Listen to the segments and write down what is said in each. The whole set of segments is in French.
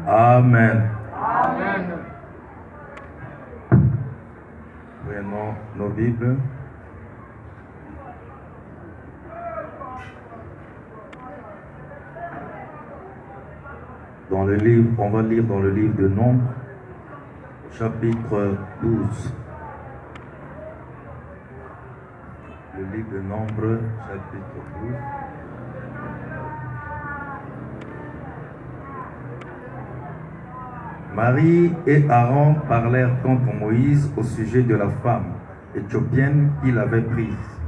Amen. Amen. Prenons nos Bibles. Dans le livre, on va lire dans le livre de Nombres, chapitre 12. Le livre de Nombres, chapitre 12. Marie et Aaron parlèrent contre Moïse au sujet de la femme éthiopienne qu'il avait prise,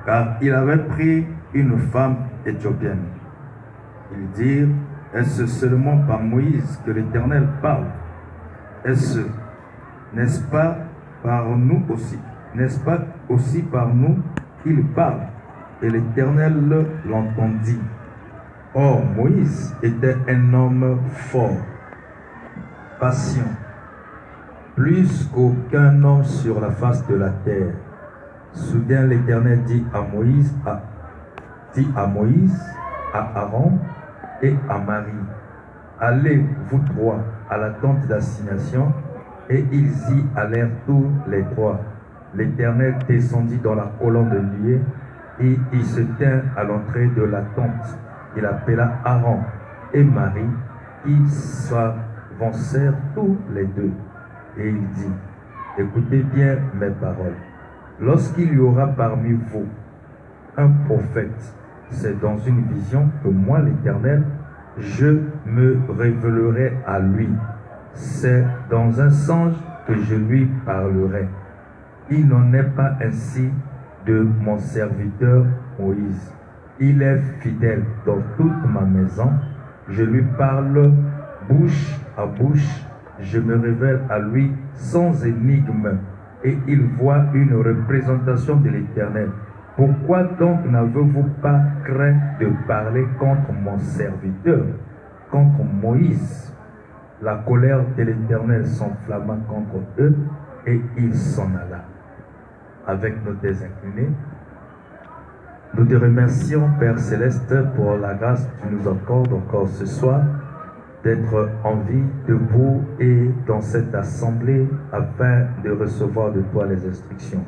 car il avait pris une femme éthiopienne. Ils dirent: est-ce seulement par Moïse que l'Éternel parle? N'est-ce pas par nous aussi? N'est-ce pas aussi par nous qu'il parle? Et l'Éternel l'entendit. Or, Moïse était un homme fort, patient, plus qu'aucun homme sur la face de la terre. Soudain, l'Éternel dit à Moïse, à Aaron et à Marie: allez, vous trois, à la tente d'assignation. Et ils y allèrent tous les trois. L'Éternel descendit dans la colonne de nuée et il se tint à l'entrée de la tente. Il appela Aaron et Marie qui s'avancèrent tous les deux. Et il dit: écoutez bien mes paroles. Lorsqu'il y aura parmi vous un prophète, c'est dans une vision que moi, l'Éternel, je me révélerai à lui. C'est dans un songe que je lui parlerai. Il n'en est pas ainsi de mon serviteur Moïse. Il est fidèle dans toute ma maison. Je lui parle bouche à bouche. Je me révèle à lui sans énigme. Et il voit une représentation de l'Éternel. Pourquoi donc n'avez-vous pas craint de parler contre mon serviteur, contre Moïse? La colère de l'Éternel s'enflamma contre eux et il s'en alla. Avec nos têtes inclinées, nous te remercions, Père Céleste, pour la grâce que tu nous accordes encore ce soir d'être en vie, debout et dans cette assemblée afin de recevoir de toi les instructions.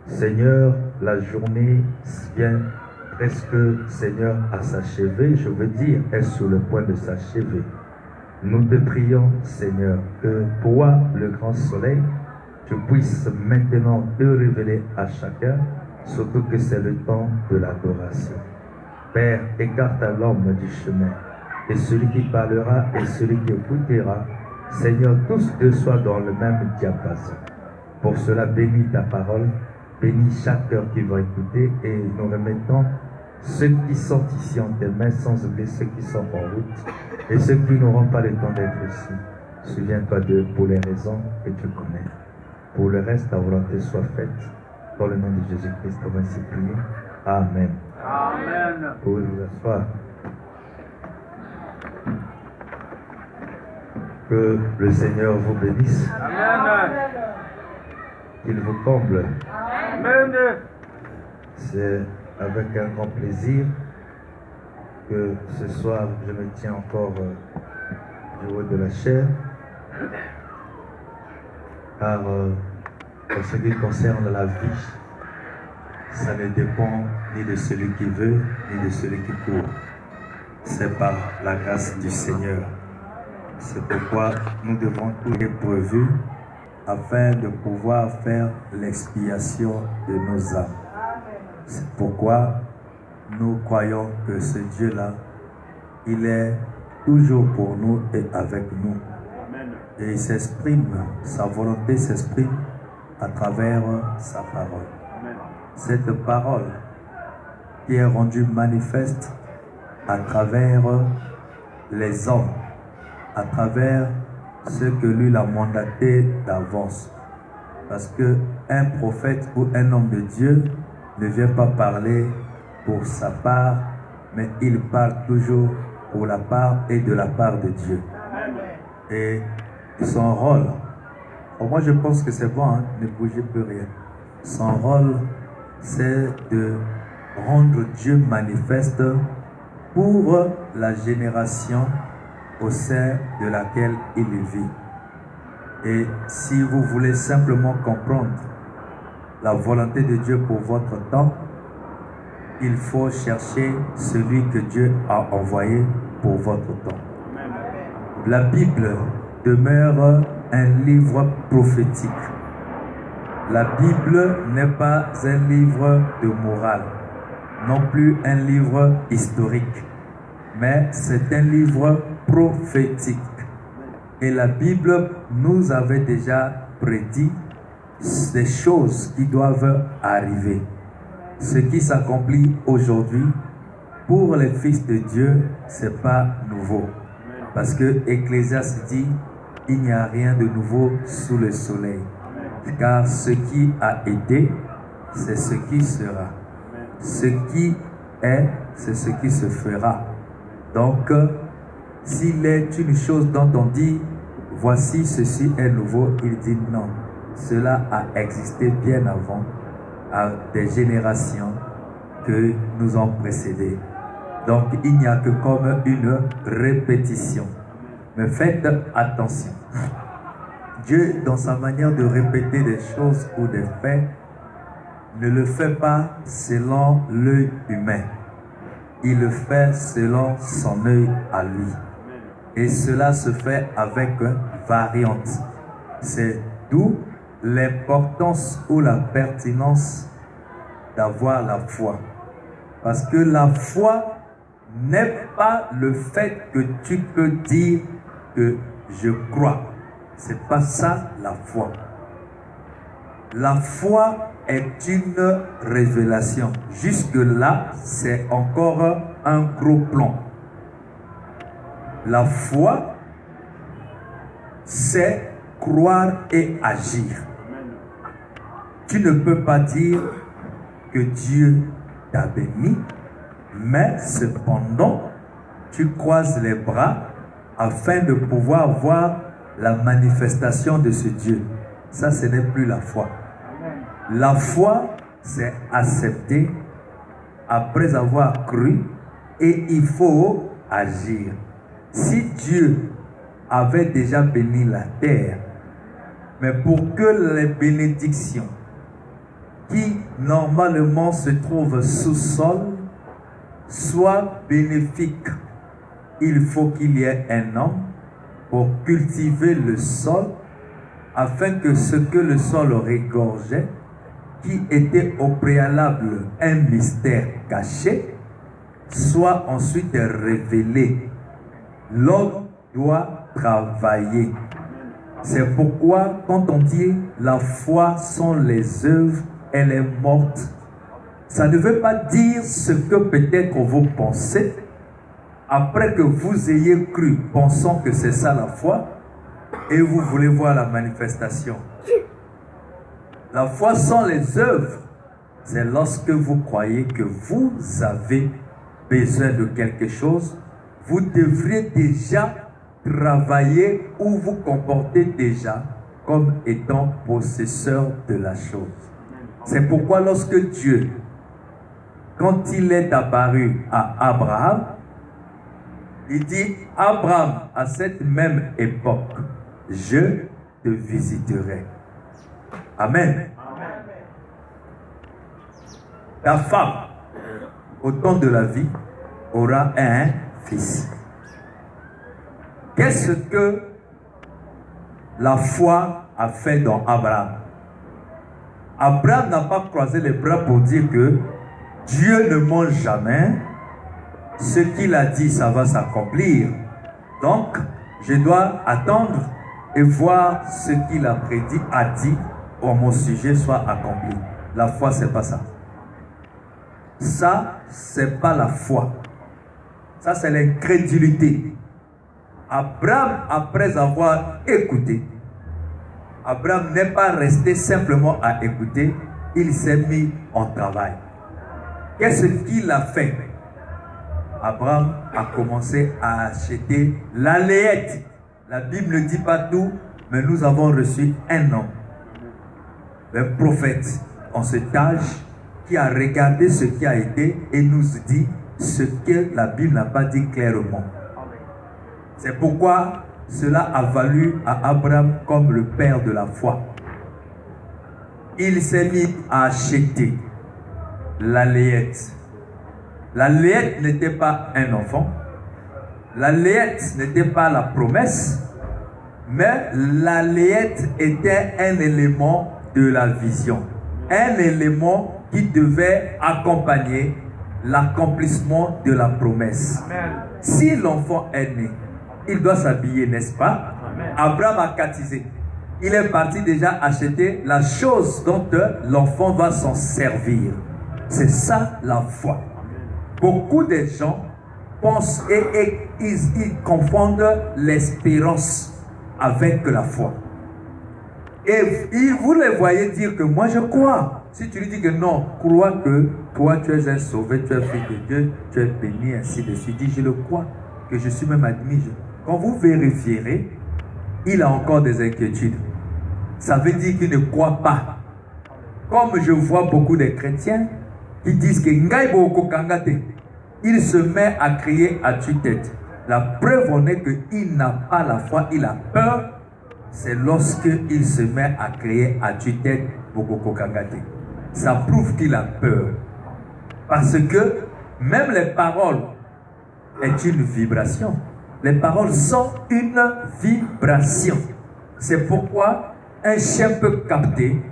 Seigneur, la journée vient presque, Seigneur, à s'achever. Je veux dire, est sur le point de s'achever. Nous te prions, Seigneur, que toi, le grand soleil, tu puisses maintenant te révéler à chacun, surtout que c'est le temps de l'adoration. Père, écarte à l'homme du chemin, et celui qui parlera et celui qui écoutera, Seigneur, tous deux soient dans le même diapason. Pour cela, bénis ta parole, bénis chaque cœur qui va écouter, et nous remettons ceux qui sont ici en tes mains, sans oublier ceux qui sont en route, et ceux qui n'auront pas le temps d'être ici. Souviens-toi d'eux pour les raisons que tu connais. Pour le reste, ta volonté soit faite. Dans le nom de Jésus-Christ, on va ainsi prier. Amen. Amen. Vous pouvez vous asseoir. Que le Seigneur vous bénisse. Amen. Qu'il vous comble. Amen. C'est avec un grand plaisir que ce soir je me tiens encore du haut de la chair, car en ce qui concerne la vie, ça ne dépend ni de celui qui veut, ni de celui qui court. C'est par la grâce du Seigneur. C'est pourquoi nous devons tout être prévus afin de pouvoir faire l'expiation de nos âmes. C'est pourquoi nous croyons que ce Dieu-là, il est toujours pour nous et avec nous. Et il s'exprime, sa volonté s'exprime à travers sa parole. Cette parole qui est rendue manifeste à travers les hommes, à travers ce que lui a mandaté d'avance. Parce qu'un prophète ou un homme de Dieu ne vient pas parler pour sa part, mais il parle toujours pour la part et de la part de Dieu. Et son rôle, moi je pense que c'est bon, hein, ne bougez plus rien. Son rôle, c'est de rendre Dieu manifeste pour la génération au sein de laquelle il vit. Et si vous voulez simplement comprendre la volonté de Dieu pour votre temps, il faut chercher celui que Dieu a envoyé pour votre temps. La Bible demeure un livre prophétique. La Bible n'est pas un livre de morale, non plus un livre historique, mais c'est un livre prophétique. Et la Bible nous avait déjà prédit des choses qui doivent arriver. Ce qui s'accomplit aujourd'hui, pour les fils de Dieu, ce n'est pas nouveau. Parce que Ecclésiaste dit, il n'y a rien de nouveau sous le soleil. Car ce qui a été, c'est ce qui sera. Ce qui est, c'est ce qui se fera. Donc, s'il est une chose dont on dit, voici ceci est nouveau, il dit non. Cela a existé bien avant, à des générations que nous ont précédées. Donc, il n'y a que comme une répétition. Mais faites attention. Dieu, dans sa manière de répéter des choses ou des faits, ne le fait pas selon l'œil humain. Il le fait selon son œil à lui. Et cela se fait avec variante. C'est d'où l'importance ou la pertinence d'avoir la foi. Parce que la foi n'est pas le fait que tu peux dire que je crois. C'est pas ça la foi. La foi est une révélation. Jusque-là, c'est encore un gros plan. La foi, c'est croire et agir. Tu ne peux pas dire que Dieu t'a béni, mais cependant, tu croises les bras afin de pouvoir voir la manifestation de ce Dieu. Ça, ce n'est plus la foi. La foi, c'est accepter après avoir cru et il faut agir. Si Dieu avait déjà béni la terre, mais pour que les bénédictions qui normalement se trouvent sous sol soient bénéfiques, il faut qu'il y ait un homme pour cultiver le sol afin que ce que le sol regorgeait, qui était au préalable un mystère caché, soit ensuite révélé. L'homme doit travailler. C'est pourquoi quand on dit la foi sont les œuvres, elle est morte. Ça ne veut pas dire ce que peut-être vous pensez. Après que vous ayez cru, pensant que c'est ça la foi, et vous voulez voir la manifestation. La foi sans les œuvres, c'est lorsque vous croyez que vous avez besoin de quelque chose, vous devriez déjà travailler ou vous comporter déjà comme étant possesseur de la chose. C'est pourquoi lorsque Dieu, quand il est apparu à Abraham, il dit, Abraham, à cette même époque, je te visiterai. Amen. Ta femme, au temps de la vie, aura un fils. Qu'est-ce que la foi a fait dans Abraham? Abraham n'a pas croisé les bras pour dire que Dieu ne ment jamais. Ce qu'il a dit, ça va s'accomplir. Donc, je dois attendre et voir ce qu'il a prédit, a dit, pour mon sujet soit accompli. La foi, c'est pas ça. Ça, c'est pas la foi. Ça, c'est l'incrédulité. Abraham, après avoir écouté, Abraham n'est pas resté simplement à écouter, il s'est mis en travail. Qu'est-ce qu'il a fait? Abraham a commencé à acheter la layette. La Bible ne dit pas tout, mais nous avons reçu un homme, un prophète en cet âge, qui a regardé ce qui a été et nous dit ce que la Bible n'a pas dit clairement. C'est pourquoi cela a valu à Abraham comme le père de la foi. Il s'est mis à acheter la layette. La layette n'était pas un enfant. La layette n'était pas la promesse. Mais la layette était un élément de la vision. Un élément qui devait accompagner l'accomplissement de la promesse. Amen. Si l'enfant est né, il doit s'habiller, n'est-ce pas? Amen. Abraham a catisé. Il est parti déjà acheter la chose dont l'enfant va s'en servir. C'est ça la foi. Beaucoup de gens pensent et ils confondent l'espérance avec la foi. Et vous les voyez dire que moi je crois. Si tu lui dis que non, crois que toi tu es un sauvé, tu es fils de Dieu, tu es béni, ainsi de suite. Dis, je le crois, que je suis même admis. Quand vous vérifierez, il a encore des inquiétudes. Ça veut dire qu'il ne croit pas. Comme je vois beaucoup de chrétiens qui disent que il se met à crier à tue-tête. La preuve en est qu'il n'a pas la foi, il a peur. C'est lorsqu'il se met à crier à tue-tête Bokokokangate. Ça prouve qu'il a peur. Parce que même les paroles est une vibration. Les paroles sont une vibration. C'est pourquoi un chien peut capter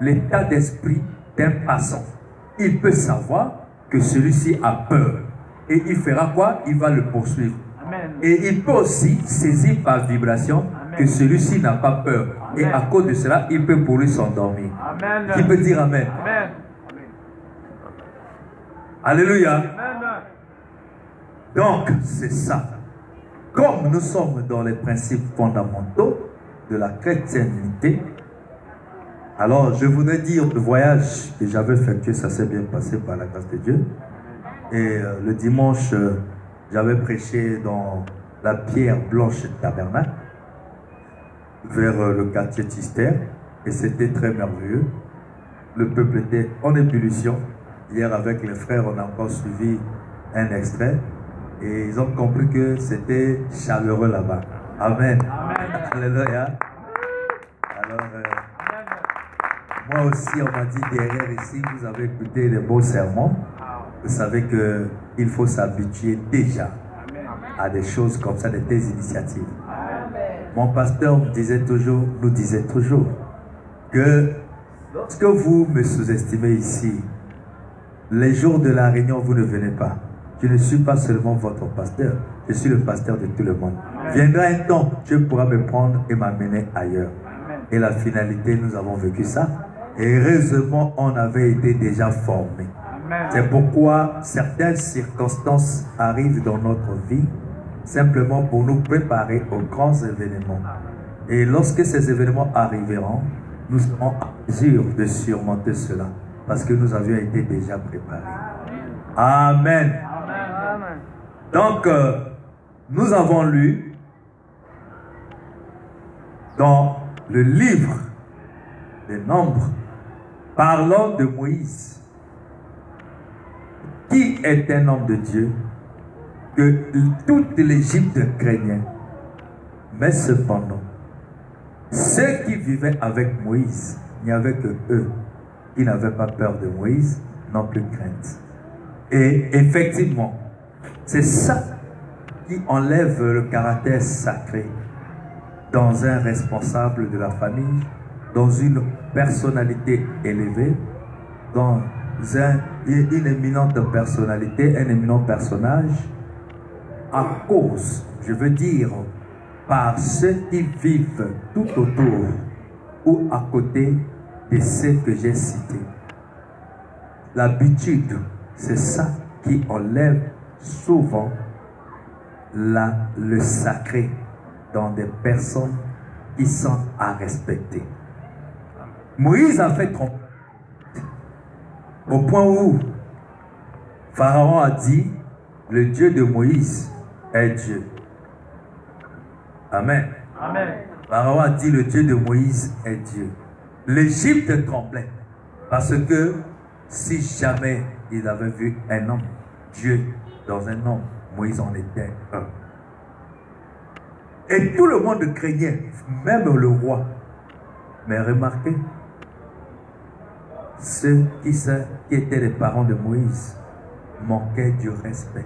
l'état d'esprit d'un passant. Il peut savoir que celui-ci a peur. Et il fera quoi? Il va le poursuivre. Amen. Et il peut aussi saisir par vibration que celui-ci n'a pas peur. Amen. Et à cause de cela, il peut pour lui s'endormir. Qui peut dire Amen? Amen. Alléluia. Amen. Donc, c'est ça. Comme nous sommes dans les principes fondamentaux de la chrétienté, alors je voudrais dire le voyage que j'avais effectué, ça s'est bien passé par la grâce de Dieu. Et le dimanche, j'avais prêché dans la pierre blanche de Tabernacle, vers le quartier Tister, et c'était très merveilleux. Le peuple était en ébullition. Hier, avec les frères, on a encore suivi un extrait, et ils ont compris que c'était chaleureux là-bas. Amen. Amen. Alléluia. Alors, moi aussi, on m'a dit derrière ici, vous avez écouté des beaux sermons. Vous savez qu'il faut s'habituer déjà à des choses comme ça, des initiatives. Mon pasteur nous disait toujours que lorsque vous me sous-estimez ici, les jours de la réunion, vous ne venez pas. Je ne suis pas seulement votre pasteur, je suis le pasteur de tout le monde. Viendra un temps, Dieu pourra me prendre et m'amener ailleurs. Et la finalité, nous avons vécu ça. Et heureusement, on avait été déjà formés. C'est pourquoi certaines circonstances arrivent dans notre vie simplement pour nous préparer aux grands événements. Et lorsque ces événements arriveront, nous serons en mesure de surmonter cela parce que nous avions été déjà préparés. Amen. Amen. Donc, nous avons lu dans le livre des Nombres, parlant de Moïse, qui est un homme de Dieu, que toute l'Égypte craignait. Mais cependant, ceux qui vivaient avec Moïse, il n'y avait que eux qui n'avaient pas peur de Moïse, non plus crainte. Et effectivement, c'est ça qui enlève le caractère sacré dans un responsable de la famille, dans une personnalité élevée, dans une éminente personnalité, un éminent personnage, à cause, je veux dire, par ceux qui vivent tout autour ou à côté de ceux que j'ai cités. L'habitude, c'est ça qui enlève souvent le sacré dans des personnes qui sont à respecter. Moïse a fait tromper au point où Pharaon a dit, le Dieu de Moïse est Dieu. Amen. Amen. Pharaon a dit, le Dieu de Moïse est Dieu. L'Égypte tremblait parce que si jamais ils avaient vu un homme, Dieu dans un homme, Moïse en était un. Et tout le monde craignait, même le roi. Mais remarquez, ceux qui étaient les parents de Moïse manquaient du respect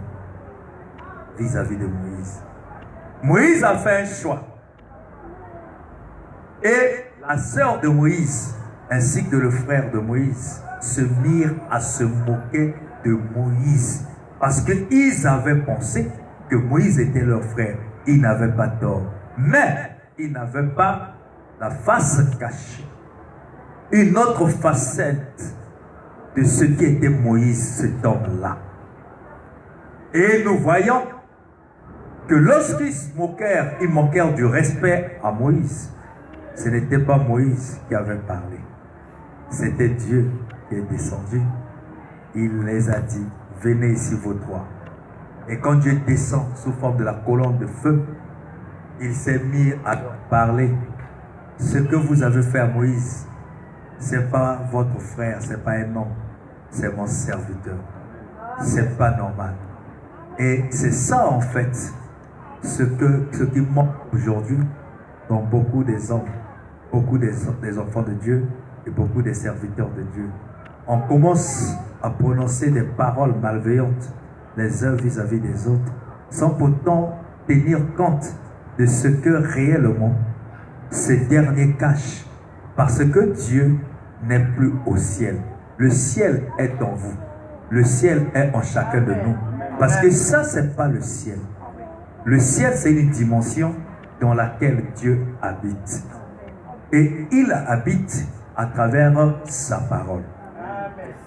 vis-à-vis de Moïse. Moïse a fait un choix. Et la sœur de Moïse, ainsi que le frère de Moïse, se mirent à se moquer de Moïse. Parce qu'ils avaient pensé que Moïse était leur frère. Ils n'avaient pas tort. Mais ils n'avaient pas la face cachée. Une autre facette de ce qui était Moïse, cet homme-là. Et nous voyons que lorsqu'ils se moquèrent, ils manquèrent du respect à Moïse. Ce n'était pas Moïse qui avait parlé. C'était Dieu qui est descendu. Il les a dit, venez ici vous trois. Et quand Dieu descend sous forme de la colonne de feu, il s'est mis à parler. Ce que vous avez fait à Moïse, ce n'est pas votre frère, ce n'est pas un homme, c'est mon serviteur. Ce n'est pas normal. Et c'est ça en fait, ce qui manque aujourd'hui dans beaucoup des hommes, beaucoup des enfants de Dieu et beaucoup des serviteurs de Dieu. On commence à prononcer des paroles malveillantes les uns vis-à-vis des autres, sans pourtant tenir compte de ce que réellement ces derniers cachent. Parce que Dieu n'est plus au ciel. Le ciel est en vous. Le ciel est en chacun de nous. Parce que ça, ce n'est pas le ciel. Le ciel, c'est une dimension dans laquelle Dieu habite. Et il habite à travers sa parole.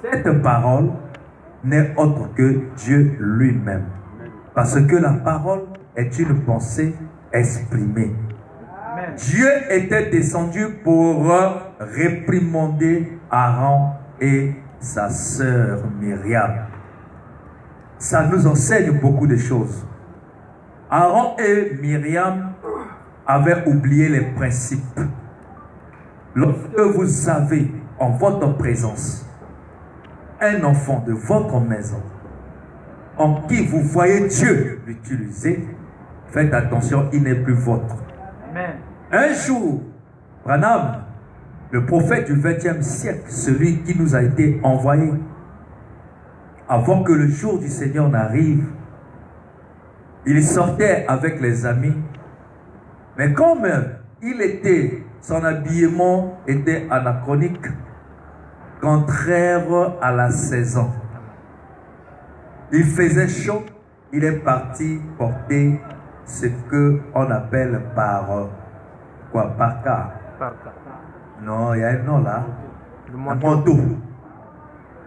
Cette parole n'est autre que Dieu lui-même. Parce que la parole est une pensée exprimée. Dieu était descendu pour réprimander Aaron et sa sœur Myriam. Ça nous enseigne beaucoup de choses. Aaron et Myriam avaient oublié les principes. Lorsque vous avez en votre présence un enfant de votre maison en qui vous voyez Dieu l'utiliser, faites attention, il n'est plus votre. Amen. Un jour, Branham, le prophète du XXe siècle, celui qui nous a été envoyé avant que le jour du Seigneur n'arrive, il sortait avec les amis, mais comme son habillement était anachronique, contraire à la saison. Il faisait chaud, il est parti porter ce qu'on appelle par parka. Non, il y a un nom là. Un manteau.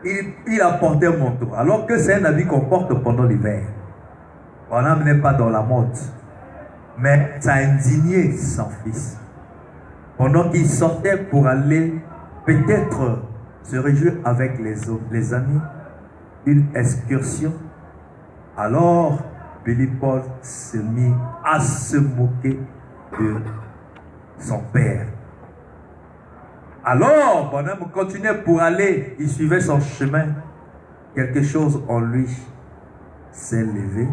Il a porté un manteau, alors que c'est un habit qu'on porte pendant l'hiver. On n'amenait pas dans la mode. Mais ça a indigné son fils. Pendant qu'il sortait pour aller peut-être se réjouir avec les amis, une excursion, alors Billy Paul se mit à se moquer de son père. Alors, Bonhomme continuait pour aller, il suivait son chemin. Quelque chose en lui s'est levé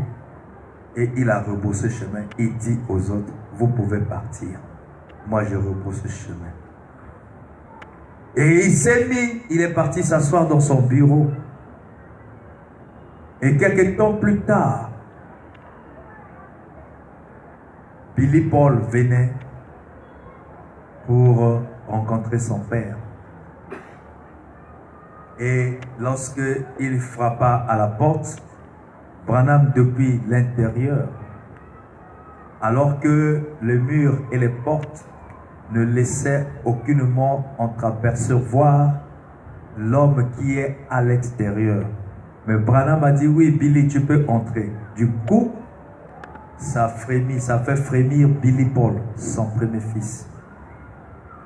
et il a rebroussé chemin. Il dit aux autres, vous pouvez partir. Moi, je rebrousse le chemin. Et il est parti s'asseoir dans son bureau. Et quelques temps plus tard, Billy Paul venait pour rencontrer son père. Et lorsqu'il frappa à la porte, Branham depuis l'intérieur, alors que le mur et les portes ne laissaient aucunement entreapercevoir l'homme qui est à l'extérieur. Mais Branham a dit, oui, Billy, tu peux entrer. Du coup, ça fait frémir Billy Paul, son premier fils.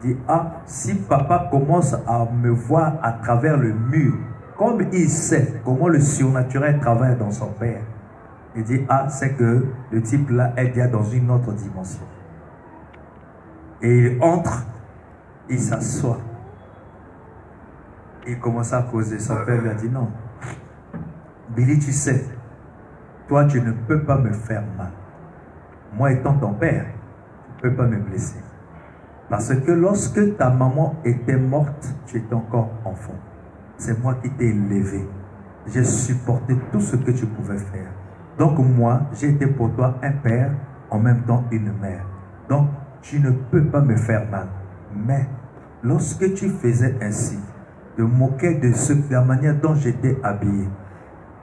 Il dit, ah, si papa commence à me voir à travers le mur, comme il sait comment le surnaturel travaille dans son père, il dit, ah, c'est que le type là est déjà dans une autre dimension. Et il entre, il s'assoit. Il commence à causer. Son père lui a dit, non, Billy, tu sais, toi, tu ne peux pas me faire mal. Moi, étant ton père, tu ne peux pas me blesser. Parce que lorsque ta maman était morte, tu étais encore enfant. C'est moi qui t'ai élevé. J'ai supporté tout ce que tu pouvais faire. Donc moi, j'ai été pour toi un père, en même temps une mère. Donc, tu ne peux pas me faire mal. Mais, lorsque tu faisais ainsi, te moquais de la manière dont j'étais habillé,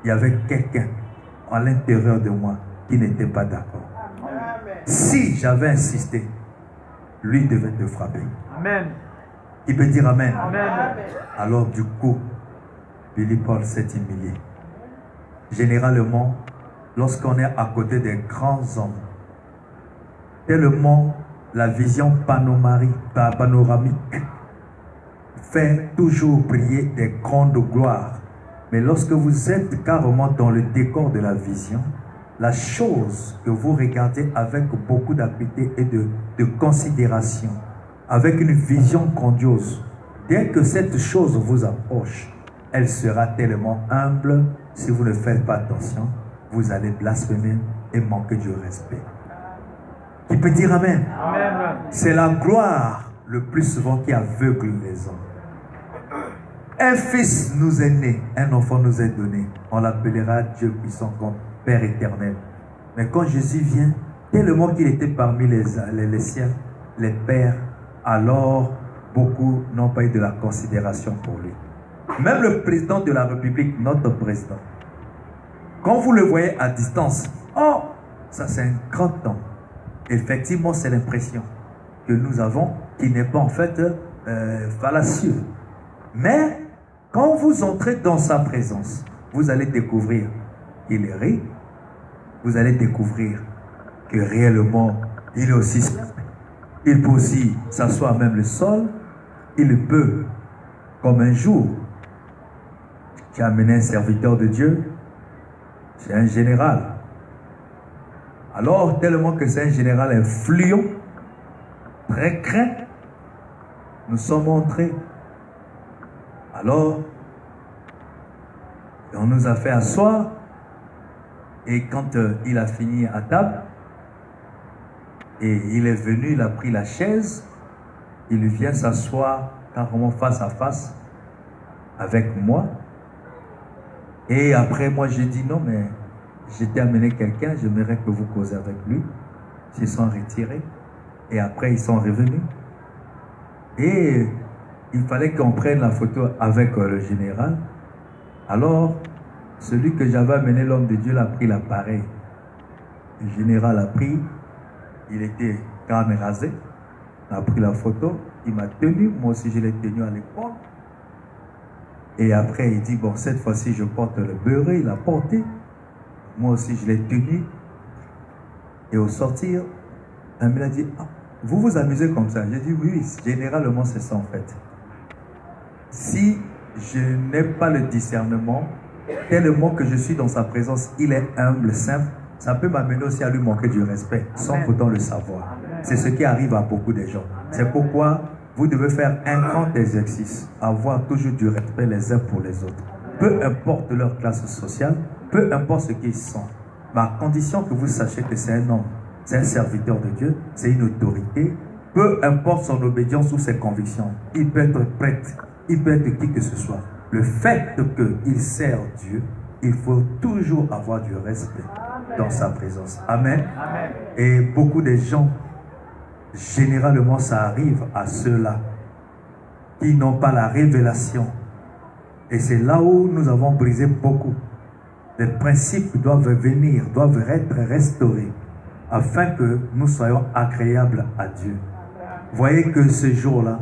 il y avait quelqu'un à l'intérieur de moi qui n'était pas d'accord. Si j'avais insisté, lui devait te frapper. Amen. Il peut dire Amen. Amen. Alors du coup, Billy Paul s'est humilié. Généralement, lorsqu'on est à côté des grands hommes, tellement la vision panoramique fait toujours briller des grandes gloires. Mais lorsque vous êtes carrément dans le décor de la vision, la chose que vous regardez avec beaucoup d'acuité et de considération, avec une vision grandiose, dès que cette chose vous approche, elle sera tellement humble, si vous ne faites pas attention, vous allez blasphémer et manquer du respect. Qui peut dire Amen? Amen. C'est la gloire le plus souvent qui aveugle les hommes. Un fils nous est né, un enfant nous est donné. On l'appellera Dieu puissant comme Père éternel. Mais quand Jésus vient, tellement qu'il était parmi les siens, les pères, alors beaucoup n'ont pas eu de la considération pour lui. Même le président de la République, notre président, quand vous le voyez à distance, oh, ça c'est un grand homme. Effectivement, c'est l'impression que nous avons qui n'est pas en fait fallacieux. Mais quand vous entrez dans sa présence, vous allez découvrir qu'il rit. Vous allez découvrir que réellement, il est aussi... Il peut aussi s'asseoir même le sol. Il peut, comme un jour, j'ai amené un serviteur de Dieu, c'est un général. Alors, tellement que c'est un général influent, très craint, nous sommes entrés. Alors, on nous a fait asseoir, et quand il a fini à table, et il est venu, il a pris la chaise, il vient s'asseoir carrément face à face avec moi. Et après, moi, j'ai dit non, mais j'ai amené quelqu'un, j'aimerais que vous causez avec lui. Ils sont retirés. Et après, ils sont revenus. Et il fallait qu'on prenne la photo avec le général. Alors, celui que j'avais amené, l'homme de Dieu, l'a pris l'appareil. Le général a pris, il était carne rasé, il a pris la photo, il m'a tenu, moi aussi je l'ai tenu à l'épaule. Et après, il dit, bon, cette fois-ci, je porte le beurre, il a porté. Moi aussi, je l'ai tenu. Et au sortir, il a dit, ah, vous vous amusez comme ça? J'ai dit, oui, généralement, c'est ça en fait. Si je n'ai pas le discernement, tellement que je suis dans sa présence, il est humble, simple, ça peut m'amener aussi à lui manquer du respect, sans pourtant le savoir. C'est ce qui arrive à beaucoup de gens. C'est pourquoi vous devez faire un grand exercice, avoir toujours du respect les uns pour les autres. Peu importe leur classe sociale, peu importe ce qu'ils sont. Mais à condition que vous sachiez que c'est un homme, c'est un serviteur de Dieu, c'est une autorité, peu importe son obédience ou ses convictions, il peut être prêtre, il peut être qui que ce soit. Le fait qu'il sert Dieu, il faut toujours avoir du respect dans sa présence. Amen. Amen. Et beaucoup de gens, généralement, ça arrive à ceux-là qui n'ont pas la révélation Et c'est là où nous avons brisé beaucoup. Les principes doivent venir, doivent être restaurés, afin que nous soyons agréables à Dieu. Voyez que ce jour-là,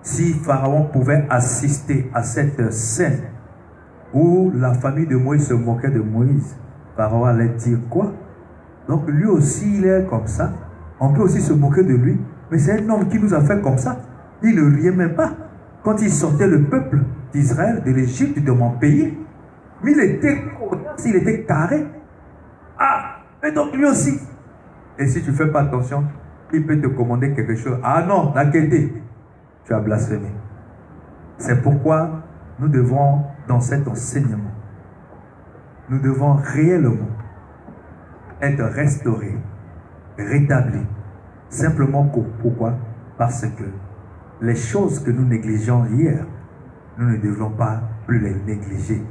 si Pharaon pouvait assister à cette scène où la famille de Moïse se moquait de Moïse, Pharaon allait dire quoi? Donc lui aussi, il est comme ça. On peut aussi se moquer de lui. Mais c'est un homme qui nous a fait comme ça. Il ne riait même pas. Quand il sortait le peuple d'Israël, de l'Égypte, de mon pays, mais il était carré. Ah, et donc lui aussi. Et si tu ne fais pas attention, il peut te commander quelque chose. Ah non, n'inquiétez, tu as blasphémé. C'est pourquoi nous devons, dans cet enseignement, nous devons réellement être restaurés, rétablis. Simplement pourquoi? Parce que les choses que nous négligeons hier, nous ne devons pas plus les négliger.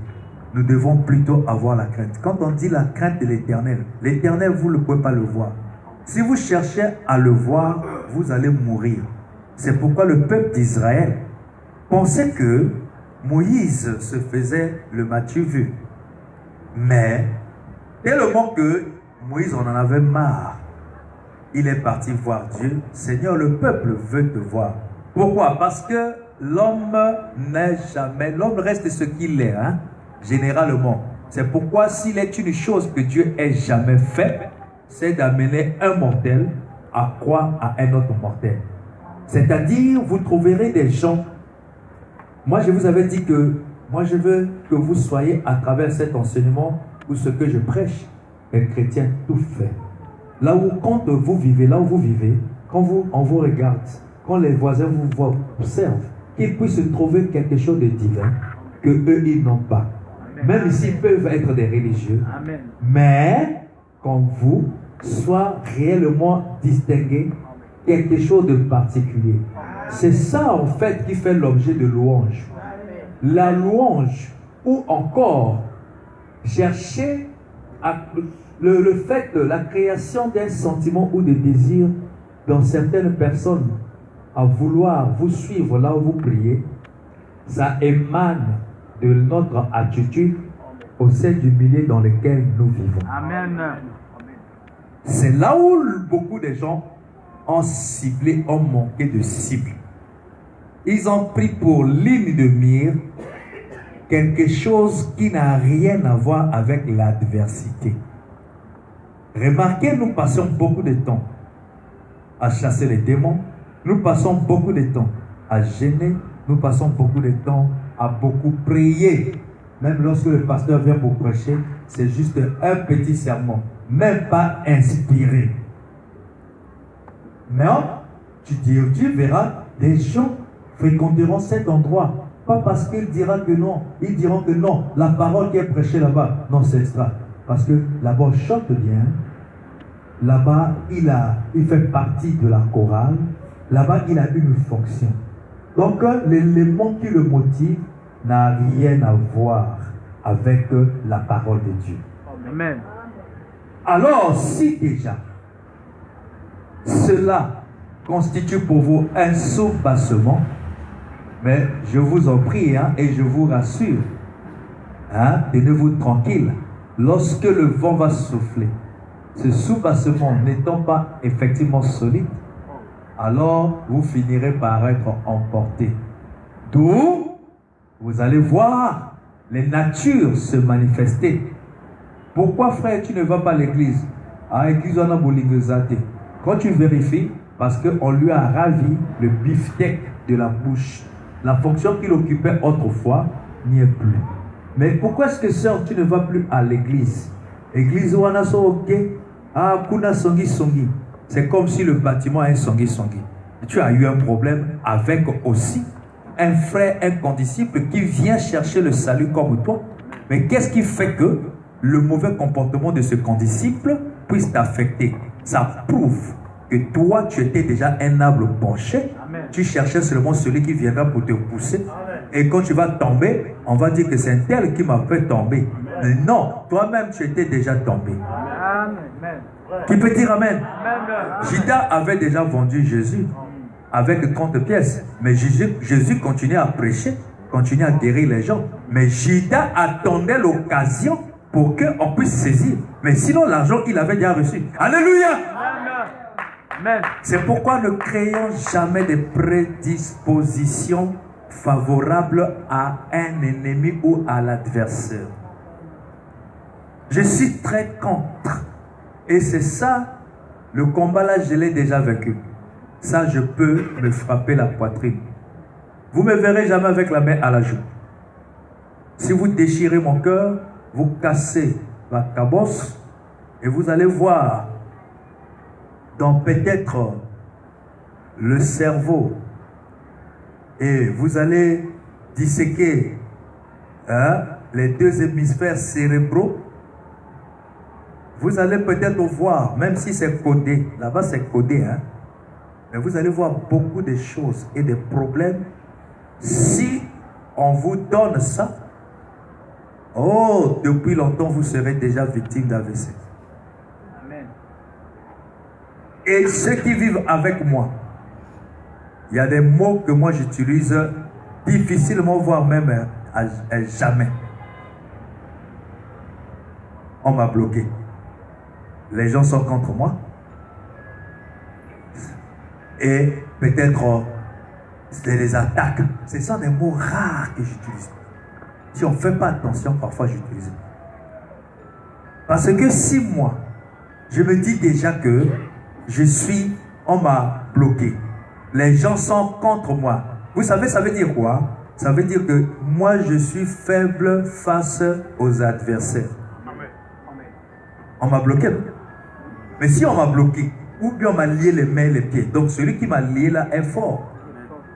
Nous devons plutôt avoir la crainte. Quand on dit la crainte de l'Éternel, l'Éternel, vous ne pouvez pas le voir. Si vous cherchez à le voir, vous allez mourir. C'est pourquoi le peuple d'Israël pensait que Moïse se faisait le Mathieu vu. Mais, tellement que Moïse en avait marre, il est parti voir Dieu. Seigneur, le peuple veut te voir. Pourquoi? Parce que l'homme n'est jamais, l'homme reste ce qu'il est, hein, généralement. C'est pourquoi s'il est une chose que Dieu ait jamais fait, c'est d'amener un mortel à croire à un autre mortel. C'est-à-dire, vous trouverez des gens. Moi, je vous avais dit que moi, je veux que vous soyez à travers cet enseignement ou ce que je prêche, un chrétien tout fait. Là où, quand vous vivez, là où vous vivez, quand on vous regarde, quand les voisins vous observent, qu'ils puissent trouver quelque chose de divin que eux, ils n'ont pas. Même s'ils peuvent être des religieux. Amen. Mais, comme vous, soit réellement distingué quelque chose de particulier. C'est ça, en fait, qui fait l'objet de louange. La louange, ou encore, chercher le fait de la création d'un sentiment ou de désir dans certaines personnes à vouloir vous suivre là où vous priez, ça émane de notre attitude au sein du milieu dans lequel nous vivons. Amen. C'est là où beaucoup de gens ont ciblé, ont manqué de cible. Ils ont pris pour ligne de mire quelque chose qui n'a rien à voir avec l'adversité. Remarquez, nous passons beaucoup de temps à chasser les démons, nous passons beaucoup de temps à gêner, nous passons beaucoup de temps à beaucoup prier. Même lorsque le pasteur vient pour prêcher, c'est juste un petit sermon, même pas inspiré. Mais tu verras, des gens fréquenteront cet endroit. Pas parce qu'ils diront que non. Ils diront que non. La parole qui est prêchée là-bas, non, c'est extra. Parce que là-bas, on chante bien. Là-bas, il fait partie de la chorale. Là-bas, il a une fonction. Donc, l'élément qui le motive n'a rien à voir avec la parole de Dieu. Amen. Alors, si déjà cela constitue pour vous un soubassement, mais je vous en prie, hein, et je vous rassure, hein, tenez-vous tranquille. Lorsque le vent va souffler, ce soubassement n'étant pas effectivement solide, alors vous finirez par être emporté. D'où vous allez voir les natures se manifester. Pourquoi, frère, tu ne vas pas à l'église? À l'église, on a bolingezate. Quand tu vérifies, parce qu'on lui a ravi le beefsteak de la bouche. La fonction qu'il occupait autrefois n'y est plus. Mais pourquoi est-ce que, sœur, tu ne vas plus à l'église? Église où on a son ok. Ah, kuna songi songi. C'est comme si le bâtiment est songi songi. Tu as eu un problème avec aussi un frère, un condisciple qui vient chercher le salut comme toi. Mais qu'est-ce qui fait que le mauvais comportement de ce condisciple puisse t'affecter? Ça prouve que toi, tu étais déjà un arbre penché. Amen. Tu cherchais seulement celui qui viendra pour te pousser. Amen. Et quand tu vas tomber, on va dire que c'est un tel qui m'a fait tomber. Mais non, toi-même, tu étais déjà tombé. Amen. Qui peut dire Amen? Judas avait déjà vendu Jésus avec 30 pièces. Mais Jésus continuait à prêcher. continuer à guérir les gens. Mais Judas attendait l'occasion pour qu'on puisse saisir. Mais sinon, l'argent, il avait déjà reçu. Alléluia! Amen. C'est pourquoi ne créons jamais des prédispositions favorables à un ennemi ou à l'adversaire. Je suis très contre. Et c'est ça, le combat là, je l'ai déjà vécu. Ça, je peux me frapper la poitrine. Vous ne me verrez jamais avec la main à la joue. Si vous déchirez mon cœur, vous cassez la cabosse et vous allez voir dans peut-être le cerveau et vous allez disséquer les deux hémisphères cérébraux. Vous allez peut-être voir, même si c'est codé, là-bas c'est codé, mais vous allez voir beaucoup de choses et des problèmes. Si on vous donne ça, oh, depuis longtemps vous serez déjà victime d'AVC. Amen. Et ceux qui vivent avec moi, il y a des mots que moi j'utilise difficilement, voire même à jamais. On m'a bloqué. Les gens sont contre moi. Et peut-être c'est des attaques. Ce sont des mots rares que j'utilise. Si on ne fait pas attention, parfois j'utilise. Parce que si moi, je me dis déjà que on m'a bloqué. Les gens sont contre moi. Vous savez, ça veut dire quoi? Ça veut dire que moi, je suis faible face aux adversaires. On m'a bloqué. Mais si on m'a bloqué, ou bien on m'a lié les mains et les pieds, donc celui qui m'a lié là est fort.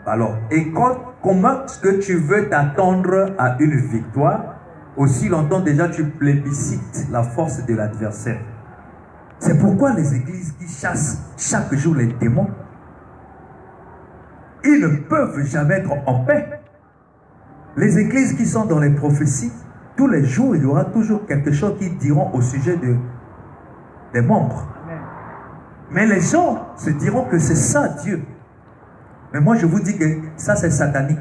Alors, et comment est-ce que tu veux t'attendre à une victoire aussi longtemps déjà tu plébiscites la force de l'adversaire? C'est pourquoi les églises qui chassent chaque jour les démons, ils ne peuvent jamais être en paix. Les églises qui sont dans les prophéties, tous les jours, il y aura toujours quelque chose qui diront au sujet des membres. Mais les gens se diront que c'est ça Dieu. Mais moi je vous dis que ça c'est satanique.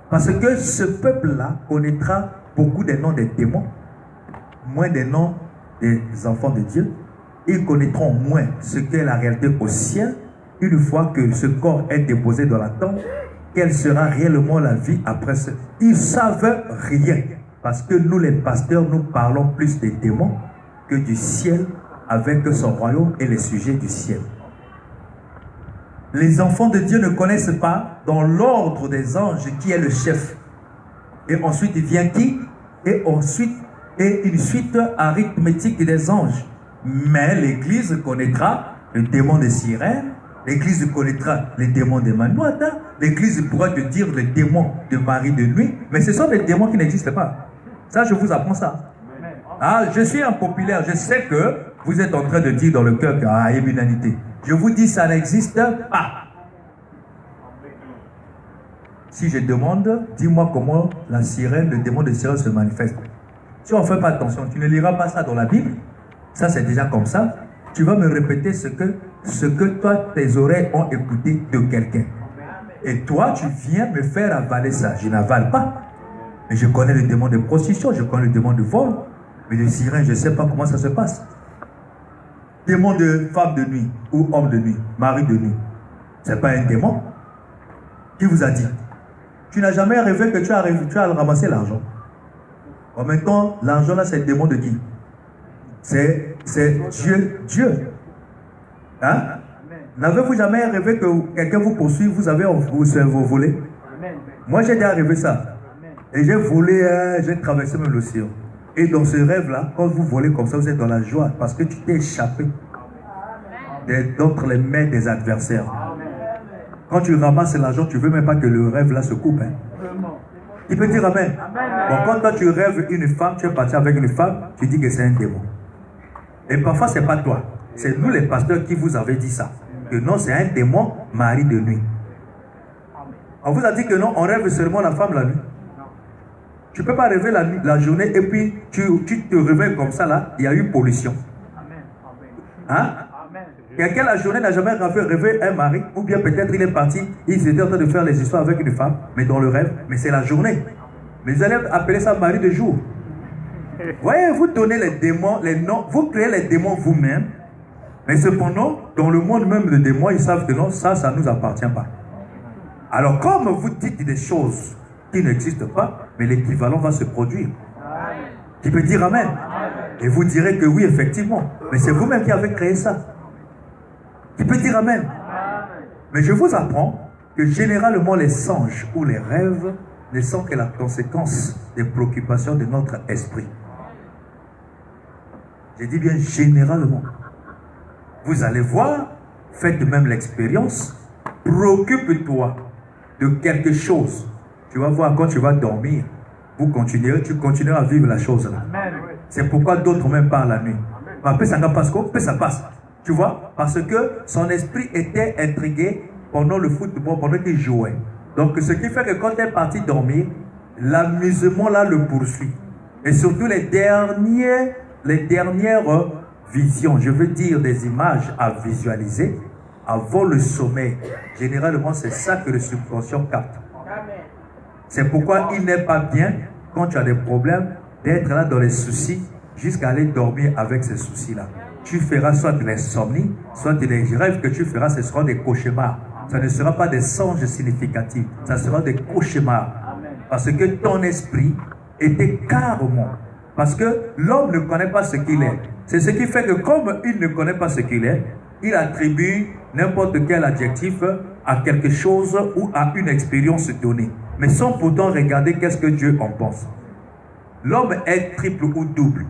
Parce que ce peuple-là connaîtra beaucoup des noms des démons, moins des noms des enfants de Dieu. Ils connaîtront moins ce qu'est la réalité au ciel. Une fois que ce corps est déposé dans la tombe, quelle sera réellement la vie après ça? Ils savent rien. Parce que nous les pasteurs, nous parlons plus des démons que du ciel avec son royaume et les sujets du ciel. Les enfants de Dieu ne connaissent pas dans l'ordre des anges qui est le chef. Et ensuite il vient qui? Et une suite arithmétique des anges. Mais l'Église connaîtra le démon de sirène, l'Église connaîtra les démons de Manouata, l'Église pourra te dire les démons de Marie de nuit, mais ce sont des démons qui n'existent pas. Ça, je vous apprends ça. Ah, je suis impopulaire, je sais que vous êtes en train de dire dans le cœur qu'il y a une unanimité. Je vous dis, ça n'existe pas. Si je demande, dis-moi comment la sirène, le démon de sirène se manifeste. Si on ne fait pas attention, tu ne liras pas ça dans la Bible. Ça, c'est déjà comme ça. Tu vas me répéter ce que toi, tes oreilles ont écouté de quelqu'un. Et toi, tu viens me faire avaler ça. Je n'avale pas. Mais je connais le démon de prostitution, je connais le démon de vol. Mais le sirène, je ne sais pas comment ça se passe. Démon de femme de nuit ou homme de nuit, mari de nuit. Ce n'est pas un démon. Qui vous a dit? Tu n'as jamais rêvé que tu as ramassé l'argent. En même temps, l'argent là, c'est le démon de qui? C'est Dieu. Hein? N'avez-vous jamais rêvé que quelqu'un vous poursuit, vous volez? Moi, j'ai déjà rêvé ça. Et j'ai volé, j'ai traversé même l'océan. Et dans ce rêve-là, quand vous volez comme ça, vous êtes dans la joie parce que tu t'es échappé d'entre les mains des adversaires. Quand tu ramasses l'argent, tu ne veux même pas que le rêve-là se coupe. Hein? Tu peux dire amen. Bon, quand toi tu rêves une femme, tu es parti avec une femme, tu dis que c'est un démon. Et parfois, ce n'est pas toi. C'est nous les pasteurs qui vous avez dit ça. Que non, c'est un démon, mari de nuit. On vous a dit que non, on rêve seulement la femme la nuit. Tu ne peux pas rêver la journée et puis tu te réveilles comme ça là, il y a eu pollution. Hein? Quelqu'un la journée n'a jamais rêvé un mari, ou bien peut-être il est parti, il était en train de faire les histoires avec une femme, mais dans le rêve, mais c'est la journée. Mais vous allez appeler ça mari de jour. Voyez, vous donnez les démons, les noms, vous créez les démons vous-même, mais cependant, dans le monde même des démons, ils savent que non, ça ne nous appartient pas. Alors, comme vous dites des choses qui n'existent pas, mais l'équivalent va se produire. Qui peut dire amen? Et vous direz que oui, effectivement, mais c'est vous-même qui avez créé ça. Qui peut dire amen? Mais je vous apprends que généralement les songes ou les rêves ne sont que la conséquence des préoccupations de notre esprit. J'ai dit bien généralement. Vous allez voir, faites même l'expérience, préoccupe-toi de quelque chose. Tu vas voir quand tu vas dormir, tu continueras à vivre la chose là. C'est pourquoi d'autres même parlent la nuit. Mais ça passe. Tu vois, parce que son esprit était intrigué pendant le football, pendant qu'il jouait. Donc, ce qui fait que quand il est parti dormir, l'amusement là le poursuit. Et surtout les dernières visions, je veux dire des images à visualiser avant le sommeil. Généralement, c'est ça que le subconscient capte. C'est pourquoi il n'est pas bien, quand tu as des problèmes, d'être là dans les soucis jusqu'à aller dormir avec ces soucis-là. Tu feras soit de l'insomnie, soit des rêves que tu feras, ce seront des cauchemars. Ça ne sera pas des songes significatifs, ça sera des cauchemars. Parce que ton esprit était carrément. Parce que l'homme ne connaît pas ce qu'il est. C'est ce qui fait que comme il ne connaît pas ce qu'il est, il attribue n'importe quel adjectif à quelque chose ou à une expérience donnée. Mais sans pourtant regarder qu'est-ce que Dieu en pense. L'homme est triple ou double.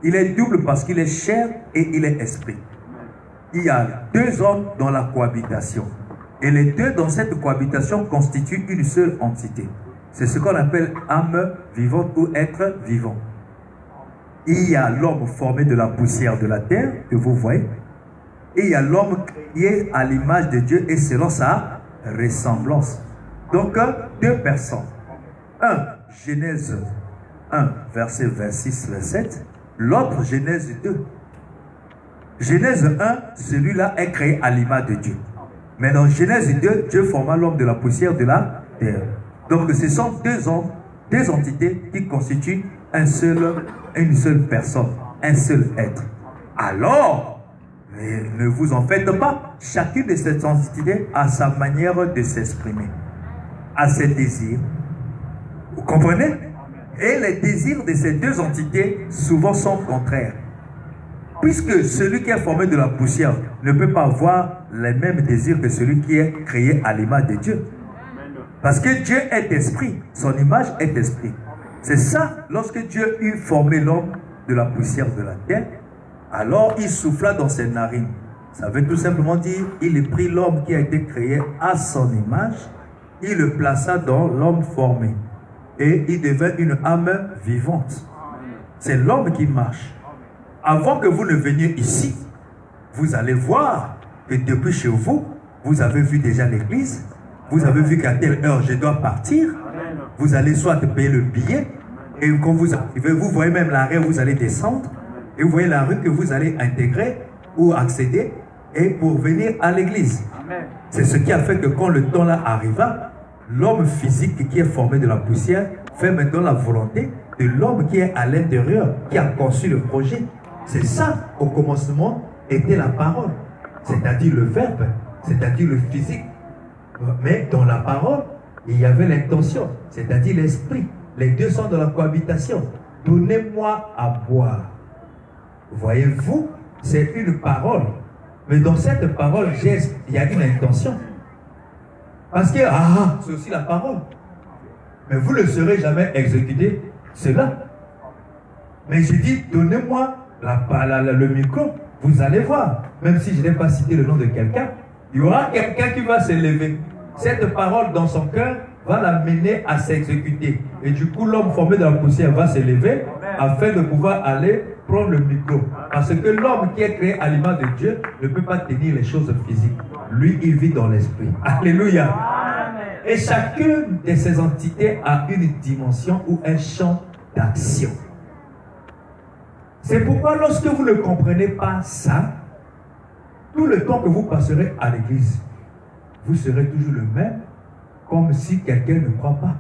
Il est double parce qu'il est chair et il est esprit. Il y a deux hommes dans la cohabitation. Et les deux dans cette cohabitation constituent une seule entité. C'est ce qu'on appelle âme vivante ou être vivant. Il y a l'homme formé de la poussière de la terre, que vous voyez. Et il y a l'homme qui est à l'image de Dieu et selon sa ressemblance. Donc, deux personnes. Un, Genèse 1, verset 26, 27. L'autre, Genèse 2. Genèse 1, celui-là est créé à l'image de Dieu. Mais dans Genèse 2, Dieu forma l'homme de la poussière de la terre. Donc, ce sont deux hommes, deux entités qui constituent une seule personne, un seul être. Alors, ne vous en faites pas. Chacune de ces entités a sa manière de s'exprimer, a ses désirs. Vous comprenez? Et les désirs de ces deux entités souvent sont contraires. Puisque celui qui est formé de la poussière ne peut pas avoir les mêmes désirs que celui qui est créé à l'image de Dieu. Parce que Dieu est esprit, son image est esprit. C'est ça, lorsque Dieu eut formé l'homme de la poussière de la terre, alors il souffla dans ses narines. Ça veut tout simplement dire, il prit l'homme qui a été créé à son image, il le plaça dans l'homme formé. Et il devint une âme vivante. C'est l'homme qui marche. Avant que vous ne veniez ici, vous allez voir que depuis chez vous, vous avez vu déjà l'église, vous avez vu qu'à telle heure je dois partir, vous allez soit payer le billet, et quand vous arrivez, vous voyez même l'arrêt où vous allez descendre, et vous voyez la rue que vous allez intégrer ou accéder, et pour venir à l'église. C'est ce qui a fait que quand le temps là arriva, l'homme physique qui est formé de la poussière fait maintenant la volonté de l'homme qui est à l'intérieur, qui a conçu le projet. C'est ça, au commencement, était la parole. C'est-à-dire le verbe, c'est-à-dire le physique. Mais dans la parole, il y avait l'intention, c'est-à-dire l'esprit. Les deux sont dans la cohabitation. Donnez-moi à boire. Voyez-vous, c'est une parole. Mais dans cette parole, il y a une intention. Parce que, c'est aussi la parole. Mais vous ne saurez jamais exécuter cela. Mais je dis, donnez-moi le micro, vous allez voir. Même si je n'ai pas cité le nom de quelqu'un, il y aura quelqu'un qui va se lever. Cette parole dans son cœur va l'amener à s'exécuter. Et du coup, l'homme formé de la poussière va se lever afin de pouvoir aller prendre le micro. Parce que l'homme qui est créé à l'image de Dieu ne peut pas tenir les choses physiques. Lui, il vit dans l'esprit. Alléluia. Et chacune de ces entités a une dimension ou un champ d'action. C'est pourquoi lorsque vous ne comprenez pas ça, tout le temps que vous passerez à l'église, vous serez toujours le même, comme si quelqu'un ne croit pas.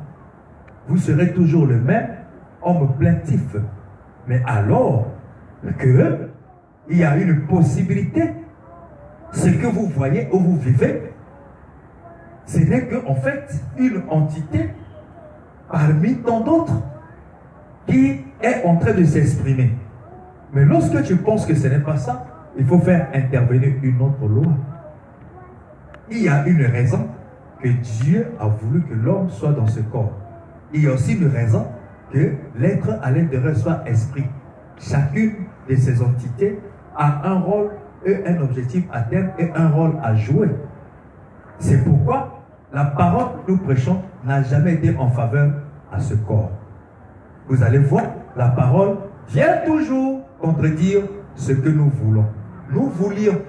Vous serez toujours le même homme plaintif. Mais alors que il y a une possibilité, ce que vous voyez ou vous vivez, ce n'est qu'en fait une entité parmi tant d'autres qui est en train de s'exprimer. Mais lorsque tu penses que ce n'est pas ça, il faut faire intervenir une autre loi. Il y a une raison que Dieu a voulu que l'homme soit dans ce corps. Il y a aussi une raison que l'être à l'intérieur soit esprit. Chacune de ces entités a un rôle et un objectif à atteindre et un rôle à jouer. C'est pourquoi la parole que nous prêchons n'a jamais été en faveur à ce corps. Vous allez voir, la parole vient toujours contredire ce que nous voulons. Nous voulions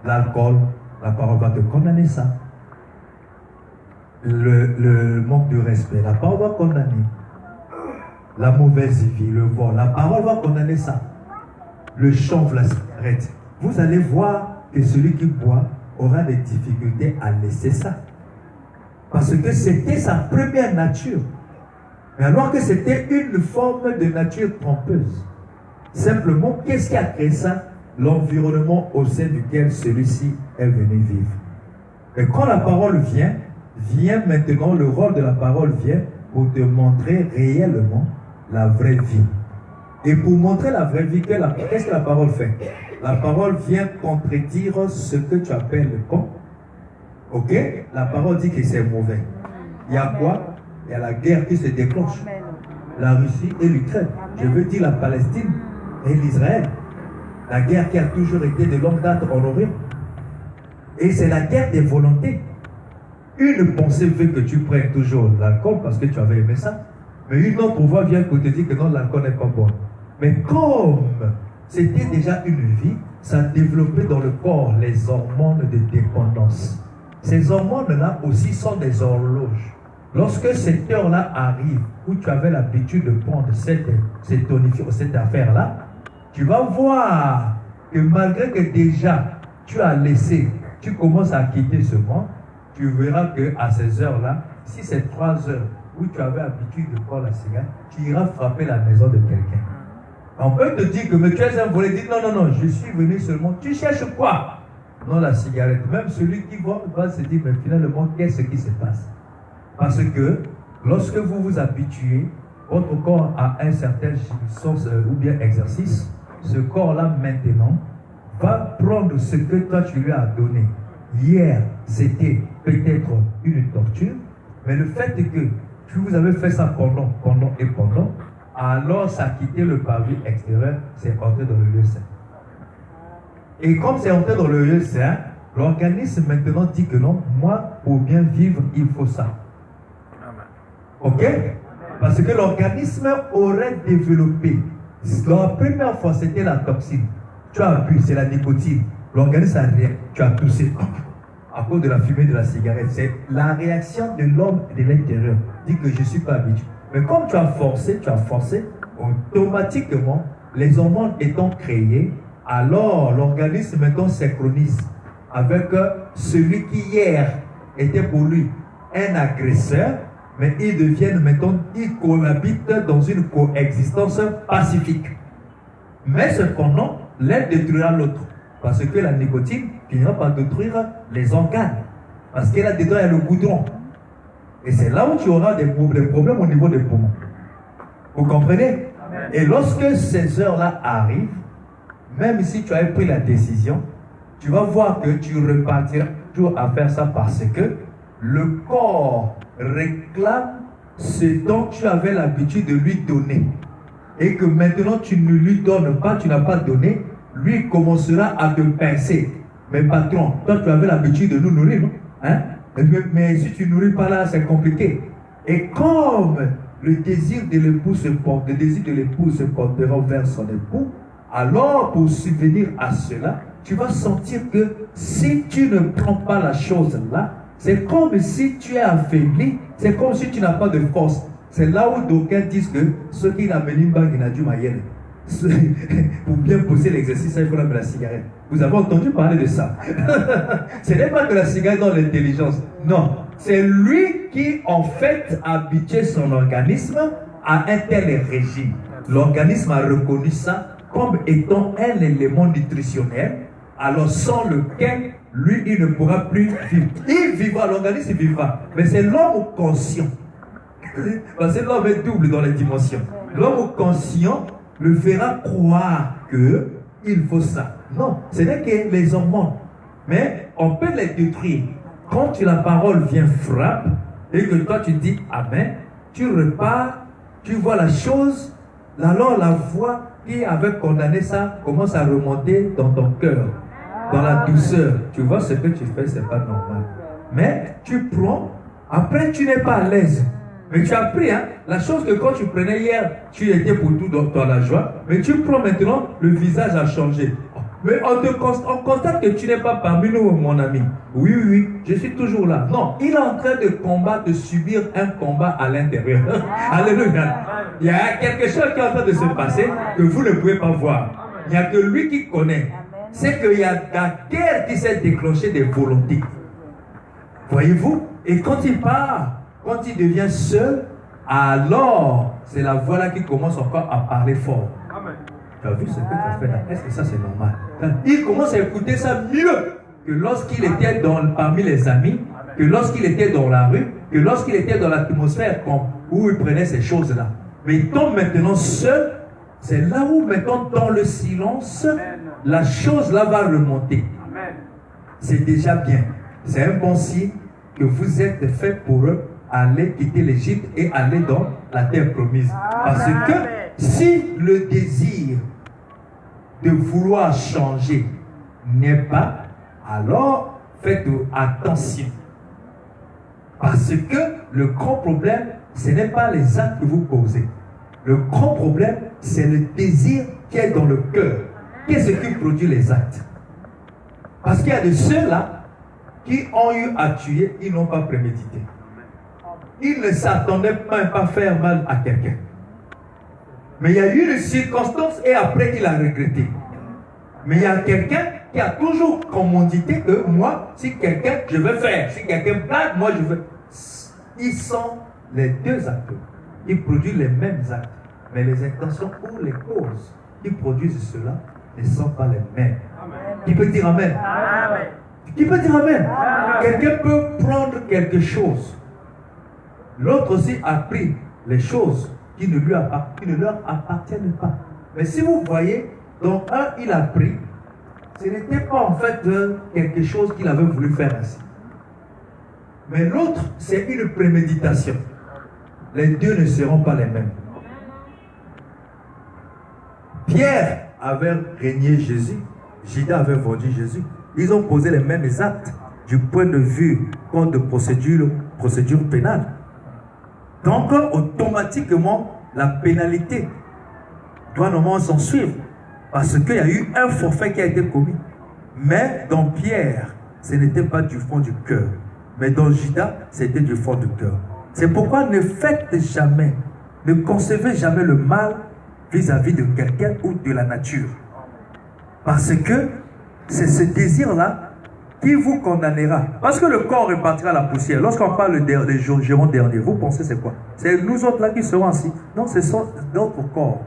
l'alcool, la parole va te condamner ça. Le manque de respect, la parole va condamner. La mauvaise vie, le vol, la parole va condamner ça. Le chanvre, la cigarette. Vous allez voir que celui qui boit aura des difficultés à laisser ça. Parce que c'était sa première nature. Mais alors que c'était une forme de nature trompeuse. Simplement, qu'est-ce qui a créé ça? L'environnement au sein duquel celui-ci est venu vivre. Et quand la parole vient maintenant, le rôle de la parole vient pour te montrer réellement la vraie vie. Et pour montrer la vraie vie, qu'est-ce que la parole fait? La parole vient contredire ce que tu appelles le con. Ok? La parole dit que c'est mauvais. Il y a quoi? Il y a la guerre qui se déclenche. La Russie et l'Ukraine. Je veux dire la Palestine et l'Israël. La guerre qui a toujours été de longue date en Orient. Et c'est la guerre des volontés. Une pensée veut que tu prennes toujours l'alcool parce que tu avais aimé ça. Mais une autre voix vient pour te dire que non, l'alcool n'est pas bon. Mais comme c'était déjà une vie, ça développait dans le corps les hormones de dépendance. Ces hormones-là aussi sont des horloges. Lorsque cette heure-là arrive, où tu avais l'habitude de prendre cette affaire-là, tu vas voir que malgré que déjà tu as laissé, tu commences à quitter ce monde, tu verras qu'à ces heures-là, si c'est 3 heures où tu avais l'habitude de prendre la cigarette, tu iras frapper la maison de quelqu'un. On peut te dire que mais tu es un volé, dis non, je suis venu seulement. Tu cherches quoi? Non, la cigarette. Même celui qui va se dire, mais finalement, qu'est-ce qui se passe? Parce que lorsque vous vous habituez, votre corps a un certain sens ou bien exercice, ce corps-là maintenant va prendre ce que toi tu lui as donné. Hier, c'était peut-être une torture, mais le fait que vous avez fait ça pendant, alors ça a quitté le pavé extérieur, c'est entré dans le lieu saint. Et comme c'est entré dans le lieu saint, l'organisme maintenant dit que non, moi, pour bien vivre, il faut ça. Ok? Parce que l'organisme aurait développé. La première fois, c'était la toxine. Tu as bu, c'est la nicotine. L'organisme a rien. Tu as toussé à cause de la fumée de la cigarette. C'est la réaction de l'homme de l'intérieur. Dit que je ne suis pas habitué. Mais comme tu as forcé, automatiquement, les hormones étant créées, alors l'organisme maintenant synchronise avec celui qui hier était pour lui un agresseur, mais ils deviennent maintenant, ils cohabitent dans une coexistence pacifique. Mais cependant, l'un détruira l'autre. Parce que la nicotine finira par détruire les organes. Parce qu'elle a détruit le goudron. Et c'est là où tu auras des problèmes au niveau des poumons. Vous comprenez? Amen. Et lorsque ces heures-là arrivent, même si tu as pris la décision, tu vas voir que tu repartiras toujours à faire ça parce que le corps réclame ce dont tu avais l'habitude de lui donner. Et que maintenant tu ne lui donnes pas, tu n'as pas donné, lui commencera à te pincer. Mais patron, toi tu avais l'habitude de nous nourrir, non? Hein? Mais si tu ne nourris pas là, c'est compliqué. Et comme le désir de l'époux se porte, le désir de l'époux se portera vers son époux, alors pour subvenir à cela, tu vas sentir que si tu ne prends pas la chose là, c'est comme si tu es affaibli, c'est comme si tu n'as pas de force. C'est là où d'aucuns disent que ceux qui n'ont pas de maillère. Pour bien poser l'exercice, il faut mettre la cigarette. Vous avez entendu parler de ça? Ce n'est pas que la cigarette dans l'intelligence. Non. C'est lui qui, en fait, a habitué son organisme à un tel régime. L'organisme a reconnu ça comme étant un élément nutritionnel, alors sans lequel, lui, il ne pourra plus vivre. Il vivra, l'organisme vivra. Mais c'est l'homme conscient. Parce que l'homme est double dans les dimensions. L'homme conscient le fera croire qu'il faut ça. Non, ce n'est que les hormones. Mais on peut les détruire. Quand la parole vient frappe et que toi tu dis Amen, tu repars, tu vois la chose, alors la voix qui avait condamné ça commence à remonter dans ton cœur, dans la douceur. Tu vois ce que tu fais, c'est pas normal. Mais tu prends, après tu n'es pas à l'aise. Mais tu as pris, hein, la chose que quand tu prenais hier, tu étais pour tout dans la joie. Mais tu prends maintenant, le visage a changé. Mais on constate que tu n'es pas parmi nous, mon ami. Oui, oui, oui, je suis toujours là. Non, il est en train de combattre, de subir un combat à l'intérieur. Alléluia. Il y a quelque chose qui est en train de se passer que vous ne pouvez pas voir. Il n'y a que lui qui connaît. C'est qu'il y a la guerre qui s'est déclenchée des volontés. Voyez-vous? Et quand il part, quand il devient seul, alors c'est la voix là qui commence encore à parler fort. Amen. Tu as vu ce que tu as fait là? Est-ce que ça c'est normal? Il commence à écouter ça mieux que lorsqu'il était parmi les amis, que lorsqu'il était dans la rue, que lorsqu'il était dans l'atmosphère où il prenait ces choses-là. Mais il tombe maintenant seul, c'est là où maintenant dans le silence, la chose là va remonter. C'est déjà bien. C'est un bon signe que vous êtes fait pour eux. Aller quitter l'Égypte et aller dans la terre promise. Parce que si le désir de vouloir changer n'est pas, alors faites attention. Parce que le grand problème, ce n'est pas les actes que vous posez. Le grand problème, c'est le désir qui est dans le cœur. Qu'est-ce qui produit les actes? Parce qu'il y a de ceux-là qui ont eu à tuer, ils n'ont pas prémédité. Il ne s'attendait pas à faire mal à quelqu'un. Mais il y a eu une circonstance et après il a regretté. Mais il y a quelqu'un qui a toujours commandité que moi, si quelqu'un, je veux faire. Si quelqu'un blague, moi je veux. Ils sont les deux acteurs. Ils produisent les mêmes actes. Mais les intentions ou les causes qui produisent cela ne sont pas les mêmes. Amen. Qui peut dire Amen? Amen. Qui peut dire Amen? Quelqu'un peut prendre quelque chose. L'autre aussi a pris les choses qui ne leur appartiennent pas. Mais si vous voyez, donc un, il a pris, ce n'était pas en fait quelque chose qu'il avait voulu faire ainsi. Mais l'autre, c'est une préméditation. Les deux ne seront pas les mêmes. Pierre avait régné Jésus, Judas avait vendu Jésus. Ils ont posé les mêmes actes du point de vue code de procédure pénale. Donc, automatiquement, la pénalité doit normalement s'en suivre. Parce qu'il y a eu un forfait qui a été commis. Mais dans Pierre, ce n'était pas du fond du cœur. Mais dans Judas, c'était du fond du cœur. C'est pourquoi ne faites jamais, ne concevez jamais le mal vis-à-vis de quelqu'un ou de la nature. Parce que c'est ce désir-là qui vous condamnera. Parce que le corps repartira à la poussière. Lorsqu'on parle des jugements derniers, vous pensez c'est quoi? C'est nous autres là qui serons ainsi. Non, ce sont notre corps.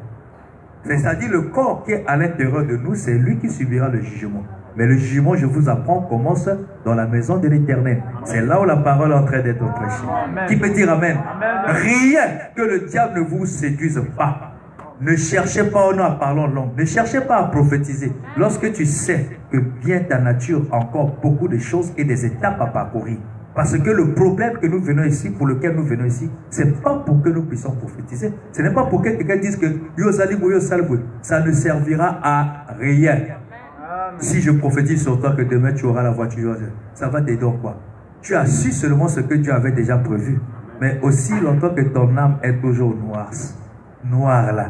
C'est-à-dire le corps qui est à l'intérieur de nous, c'est lui qui subira le jugement. Mais le jugement, je vous apprends, commence dans la maison de l'Éternel. C'est là où la parole est en train d'être prêchée. Qui peut dire Amen? Rien que le diable ne vous séduise pas. Ne cherchez pas au nom en parlant langue. Ne cherchez pas à prophétiser. Lorsque tu sais que bien ta nature a encore beaucoup de choses et des étapes à parcourir. Parce que le problème que nous venons ici, pour lequel nous venons ici, ce n'est pas pour que nous puissions prophétiser. Ce n'est pas pour que quelqu'un dise que ça ne servira à rien. Si je prophétise sur toi que demain tu auras la voiture, ça va t'aider en quoi? Tu as su seulement ce que Dieu avait déjà prévu. Mais aussi longtemps que ton âme est toujours noire là.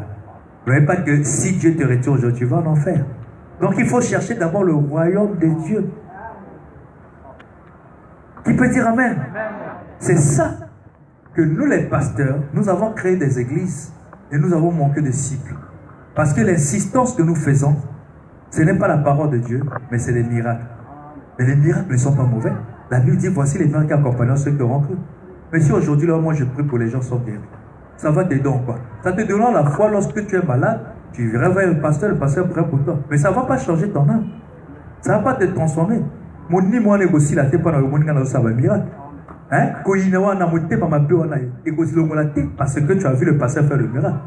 Ne voyez pas que si Dieu te retire aujourd'hui, tu vas en enfer. Donc il faut chercher d'abord le royaume de Dieu. Qui peut dire Amen? C'est ça que nous les pasteurs, nous avons créé des églises et nous avons manqué de disciples. Parce que l'insistance que nous faisons, ce n'est pas la parole de Dieu, mais c'est les miracles. Mais les miracles ne sont pas mauvais. La Bible dit, voici les miracles qui accompagnent ceux qui auront cru. Mais si aujourd'hui, là, moi, je prie pour les gens sont guéris, ça va t'aider en quoi? Ça te donnera la foi lorsque tu es malade, tu réveilles le pasteur prie pour toi. Mais ça ne va pas changer ton âme. Ça ne va pas te transformer. Mon ni moi négocie la tête pendant le monde quand ça va miracle. Hein? Parce que tu as vu le pasteur faire le miracle.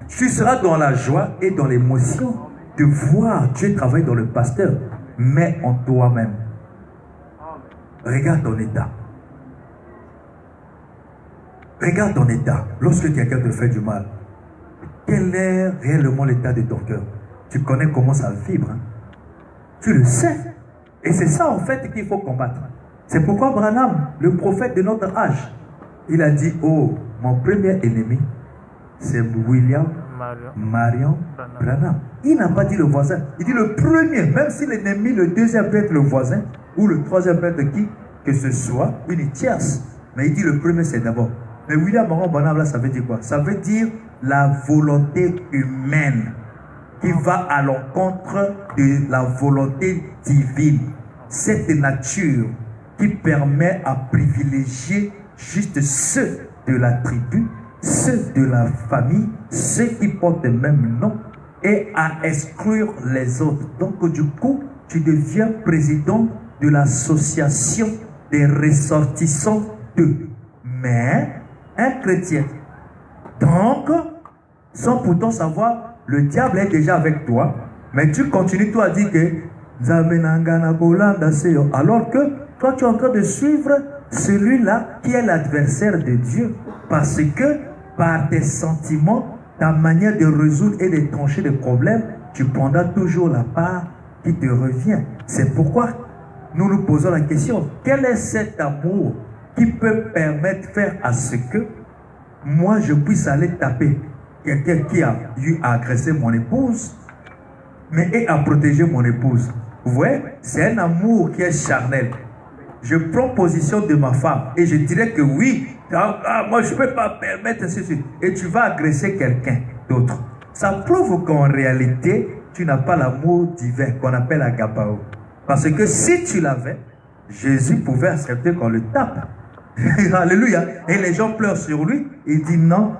Tu seras dans la joie et dans l'émotion de voir Dieu travailler dans le pasteur, mais en toi-même. Regarde ton état. Regarde ton état. Lorsque quelqu'un te fait du mal, quel est réellement l'état de ton cœur? Tu connais comment ça vibre. Hein? Tu le sais. Et c'est ça en fait qu'il faut combattre. C'est pourquoi Branham, le prophète de notre âge, il a dit, oh, mon premier ennemi, c'est William Marion Branham. Il n'a pas dit le voisin. Il dit le premier, même si l'ennemi, le deuxième peut être le voisin, ou le troisième peut être qui que ce soit, une tierce. Mais il dit le premier, c'est d'abord. Mais William Marion Branham, là, ça veut dire quoi? Ça veut dire la volonté humaine qui va à l'encontre de la volonté divine. Cette nature qui permet à privilégier juste ceux de la tribu, ceux de la famille, ceux qui portent le même nom, et à exclure les autres. Donc du coup, tu deviens président de l'association des ressortissants d'eux. Mais un chrétien. Donc, sans pourtant savoir, le diable est déjà avec toi, mais tu continues toi à dire que alors que toi tu es en train de suivre celui-là qui est l'adversaire de Dieu, parce que par tes sentiments, ta manière de résoudre et de trancher des problèmes, tu prendras toujours la part qui te revient. C'est pourquoi nous nous posons la question, quel est cet amour qui peut permettre de faire à ce que moi je puisse aller taper quelqu'un qui a eu à agresser mon épouse, mais et à protéger mon épouse? Vous voyez, c'est un amour qui est charnel. Je prends position de ma femme et je dirais que oui, moi je ne peux pas permettre ceci. Et tu vas agresser quelqu'un d'autre. Ça prouve qu'en réalité, tu n'as pas l'amour divin qu'on appelle agapao. Parce que si tu l'avais, Jésus pouvait accepter qu'on le tape. Alléluia. Et les gens pleurent sur lui. Il dit non,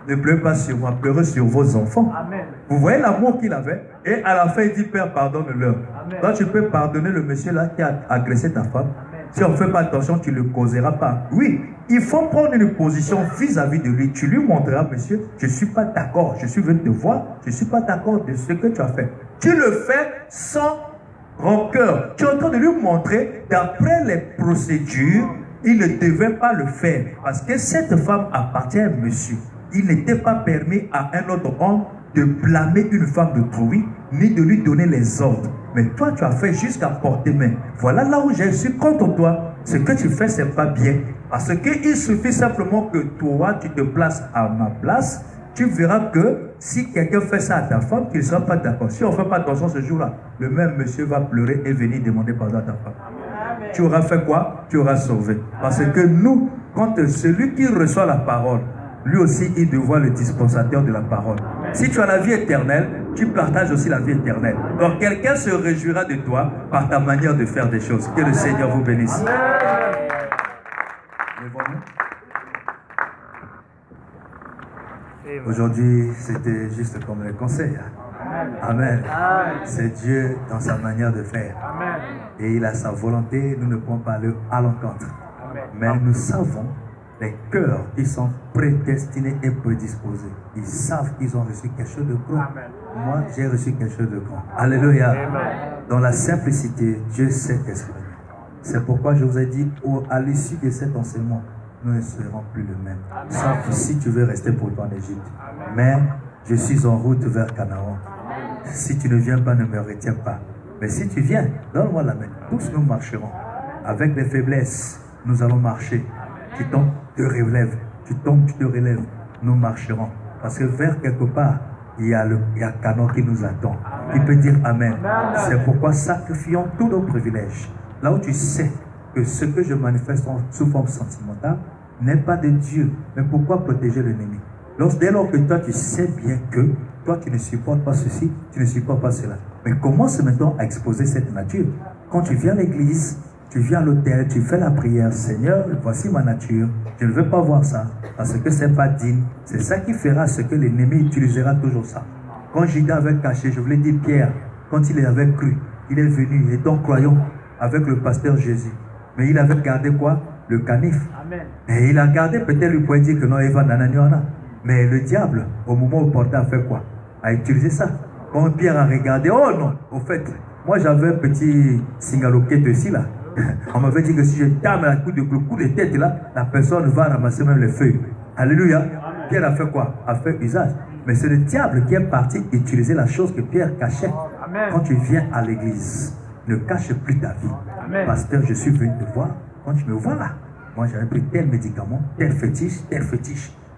ne pleurez pas sur moi, pleurez sur vos enfants. Amen. Vous voyez l'amour qu'il avait. Et à la fin, il dit, Père, pardonne-leur. Toi, tu peux pardonner le monsieur là qui a agressé ta femme. Amen. Si on ne fait pas attention, tu ne le causeras pas. Oui, il faut prendre une position vis-à-vis de lui. Tu lui montreras, monsieur, je ne suis pas d'accord. Je suis venu te voir. Je ne suis pas d'accord de ce que tu as fait. Tu le fais sans rancœur. Tu es en train de lui montrer, d'après les procédures, il ne devait pas le faire. Parce que cette femme appartient à monsieur. Il n'était pas permis à un autre homme de blâmer une femme d'autrui, ni de lui donner les ordres. Mais toi, tu as fait jusqu'à porter main. Voilà là où je suis contre toi. Ce que tu fais, ce n'est pas bien. Parce qu'il suffit simplement que toi, tu te places à ma place. Tu verras que si quelqu'un fait ça à ta femme, qu'il ne sera pas d'accord. Si on ne fait pas attention ce jour-là, le même monsieur va pleurer et venir demander pardon à ta femme. Amen. Tu auras fait quoi? Tu auras sauvé. Parce que nous, quand celui qui reçoit la parole, lui aussi, il devient le dispensateur de la parole. Amen. Si tu as la vie éternelle, tu partages aussi la vie éternelle. Donc, quelqu'un se réjouira de toi par ta manière de faire des choses. Que le Seigneur vous bénisse. Aujourd'hui, c'était juste comme le conseil. Amen. Amen. C'est Dieu dans sa manière de faire. Amen. Et il a sa volonté, nous ne pouvons pas aller à l'encontre. Mais nous savons les cœurs qui sont prédestinés et prédisposés. Ils savent qu'ils ont reçu quelque chose de grand. Amen. Moi, j'ai reçu quelque chose de grand. Alléluia. Amen. Dans la simplicité, Dieu sait exprimer. C'est pourquoi je vous ai dit, à l'issue de cet enseignement, nous ne serons plus le même. Sauf si tu veux rester pour toi en Égypte. Mais je suis en route vers Canaan. Si tu ne viens pas, ne me retiens pas. Mais si tu viens, donne-moi la main. Tous nous marcherons. Avec les faiblesses, nous allons marcher. Tu tombes, te relèves. Tu tombes, tu te relèves. Nous marcherons. Parce que vers quelque part, il y a Canaan qui nous attend. Il peut dire Amen. C'est pourquoi sacrifions tous nos privilèges. Là où tu sais que ce que je manifeste sous forme sentimentale n'est pas de Dieu. Mais pourquoi protéger l'ennemi? Dès lors que toi tu sais bien que toi tu ne supportes pas ceci, tu ne supportes pas cela. Mais commence maintenant à exposer cette nature. Quand tu viens à l'église, tu viens à l'autel, tu fais la prière, Seigneur, voici ma nature, je ne veux pas voir ça, parce que ce n'est pas digne. C'est ça qui fera ce que l'ennemi utilisera toujours ça. Quand Judas avait caché, je voulais dire Pierre, quand il avait cru, il est venu, étant croyant, avec le pasteur Jésus. Mais il avait gardé quoi? Le canif. Amen. Et il a gardé, peut-être lui pouvait dire que non, Eva nananiana. Mais le diable, au moment opportun, a fait quoi? A utilisé ça. Quand Pierre a regardé, oh non, au fait, moi j'avais un petit singaloquette ici là. On m'avait dit que si je tape le coup de tête là, la personne va ramasser même les feuilles. Alléluia. Amen. Pierre a fait quoi? A fait usage. Mais c'est le diable qui est parti utiliser la chose que Pierre cachait. Amen. Quand tu viens à l'église, ne cache plus ta vie. Amen. Pasteur, je suis venu te voir. Quand tu me vois là, moi j'avais pris tel médicament, tel fétiche,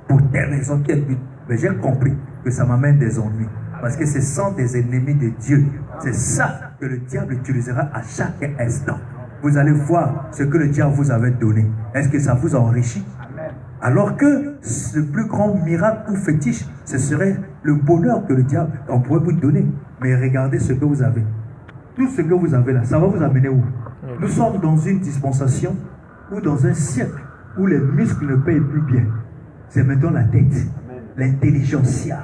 pour telle raison, tel but. Mais j'ai compris que ça m'amène des ennuis. Parce que ce sont des ennemis de Dieu. C'est ça que le diable utilisera à chaque instant. Vous allez voir ce que le diable vous avait donné. Est-ce que ça vous enrichit? Alors que le plus grand miracle ou fétiche, ce serait le bonheur que le diable on pourrait vous donner. Mais regardez ce que vous avez. Tout ce que vous avez là, ça va vous amener où? Nous sommes dans une dispensation ou dans un siècle où les muscles ne payent plus bien. C'est maintenant la tête, l'intelligentsia.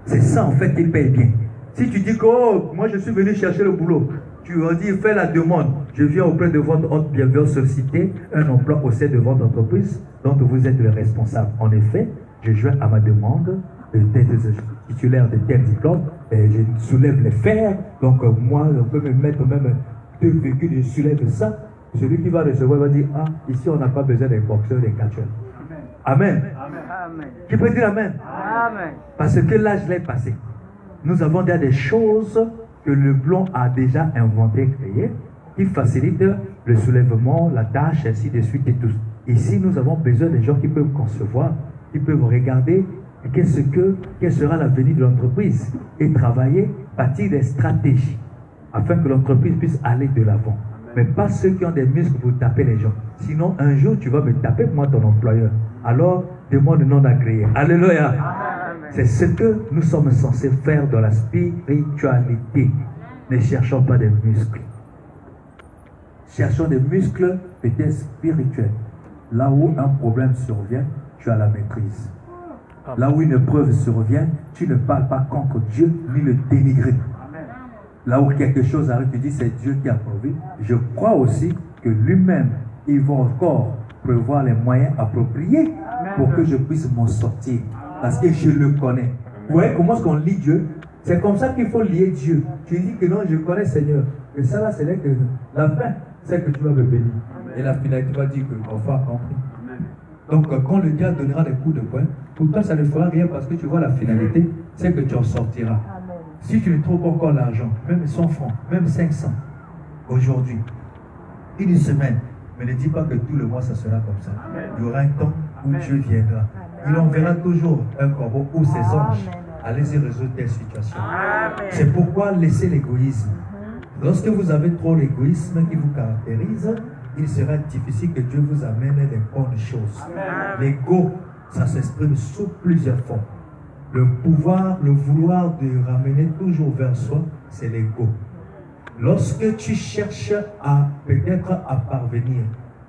C'est ça en fait qui paye bien. Si tu dis que oh, moi je suis venu chercher le boulot, tu leur dis fais la demande. Je viens auprès de votre haute bienveillance solliciter un emploi au sein de votre entreprise dont vous êtes le responsable. En effet, je joins à ma demande d'être titulaire de tel diplôme et je soulève les fers. Donc moi, on peut me mettre même 2 véhicules, je soulève ça. Celui qui va recevoir va dire ah, ici on n'a pas besoin des boxeurs, des catcheurs. Amen. Amen. Qui peut dire amen? Amen. Parce que là, je l'ai passé. Nous avons des choses que le blanc a déjà inventées, créées, qui facilitent le soulèvement, la tâche, ainsi de suite et tout. Ici, nous avons besoin des gens qui peuvent concevoir, qui peuvent regarder quel sera l'avenir de l'entreprise et travailler, bâtir des stratégies afin que l'entreprise puisse aller de l'avant. Mais pas ceux qui ont des muscles pour taper les gens. Sinon, un jour, tu vas me taper, moi, ton employeur. Alors, demande non agréé. Alléluia. C'est ce que nous sommes censés faire dans la spiritualité. Ne cherchons pas des muscles. Cherchons des muscles peut-être spirituels. Là où un problème survient, tu as la maîtrise. Là où une épreuve survient, tu ne parles pas contre Dieu ni le dénigrer. Là où quelque chose arrive, tu dis c'est Dieu qui a pourvu. Je crois aussi que lui-même, il va encore prévoir les moyens appropriés pour que je puisse m'en sortir. Parce que je le connais. Vous voyez comment est-ce qu'on lit Dieu? C'est comme ça qu'il faut lier Dieu. Tu dis que non, je connais Seigneur. Et ça là, c'est là que la fin, c'est que tu vas me bénir. Et la finalité va dire que l'enfant a compris. Donc quand le diable donnera des coups de poing, pour toi ça ne fera rien parce que tu vois la finalité, c'est que tu en sortiras. Si tu ne trouves pas encore l'argent, même 100 francs, même 500, aujourd'hui, une semaine, mais ne dis pas que tout le mois ça sera comme ça. Il y aura un temps où Dieu viendra. Il enverra toujours un corbeau ou ses anges à laisser résoudre telle situation. C'est pourquoi laissez l'égoïsme. Lorsque vous avez trop l'égoïsme qui vous caractérise, il sera difficile que Dieu vous amène des bonnes choses. L'ego, ça s'exprime sous plusieurs formes. Le pouvoir, le vouloir de ramener toujours vers soi, c'est l'ego. Lorsque tu cherches à peut-être à parvenir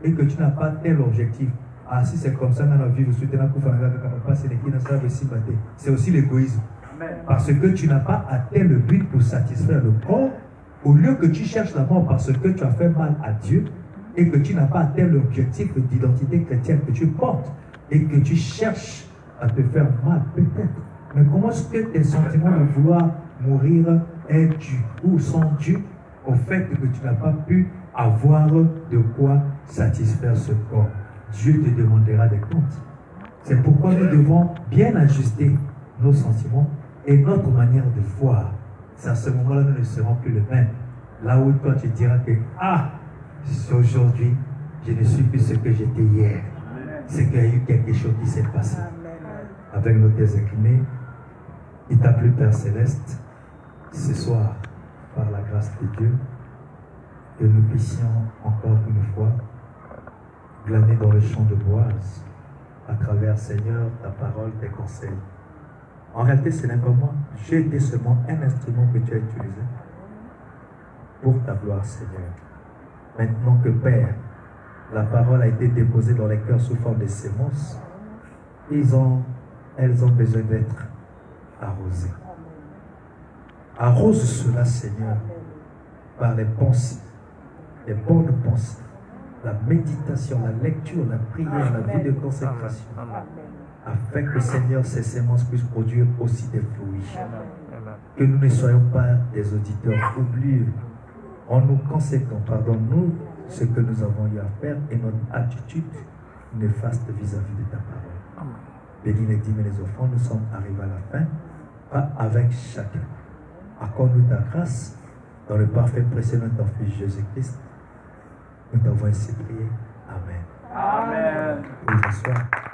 et que tu n'as pas tel objectif, ah si c'est comme ça dans la vie, vous souhaitez c'est aussi l'égoïsme. Parce que tu n'as pas atteint le but pour satisfaire le corps, au lieu que tu cherches la mort parce que tu as fait mal à Dieu et que tu n'as pas atteint l'objectif d'identité chrétienne que tu portes et que tu cherches à te faire mal peut-être. Mais comment est-ce que tes sentiments de vouloir mourir est dû ou sont dus au fait que tu n'as pas pu avoir de quoi satisfaire ce corps? Dieu te demandera des comptes. C'est pourquoi nous devons bien ajuster nos sentiments et notre manière de voir. C'est à ce moment-là nous ne serons plus les mêmes. Là où toi tu diras que aujourd'hui, je ne suis plus ce que j'étais hier. C'est qu'il y a eu quelque chose qui s'est passé. Avec nos têtes inclinées, il t'a plu, Père Céleste, ce soir, par la grâce de Dieu, que nous puissions encore une fois glaner dans le champ de Boaz, à travers, Seigneur, ta parole, tes conseils. En réalité, ce n'est pas moi. J'ai été seulement un instrument que tu as utilisé pour ta gloire, Seigneur. Maintenant que Père, la parole a été déposée dans les cœurs sous forme de semences, elles ont besoin d'être arrosées. Arrose cela, Seigneur, par les pensées, les bonnes pensées, la méditation, la lecture, la prière, la vie de consécration, afin que, Seigneur, ces semences puissent produire aussi des fruits. Que nous ne soyons pas des auditeurs oublieux. En nous conséquent, pardonne-nous ce que nous avons eu à faire et notre attitude néfaste vis-à-vis de ta parole. Bénis les dîmes et les offrandes, nous sommes arrivés à la fin, pas avec chacun. Accorde-nous ta grâce dans le parfait précieux de ton Fils Jésus-Christ. Nous t'avons ainsi prié. Amen. Amen. Vous asseoir.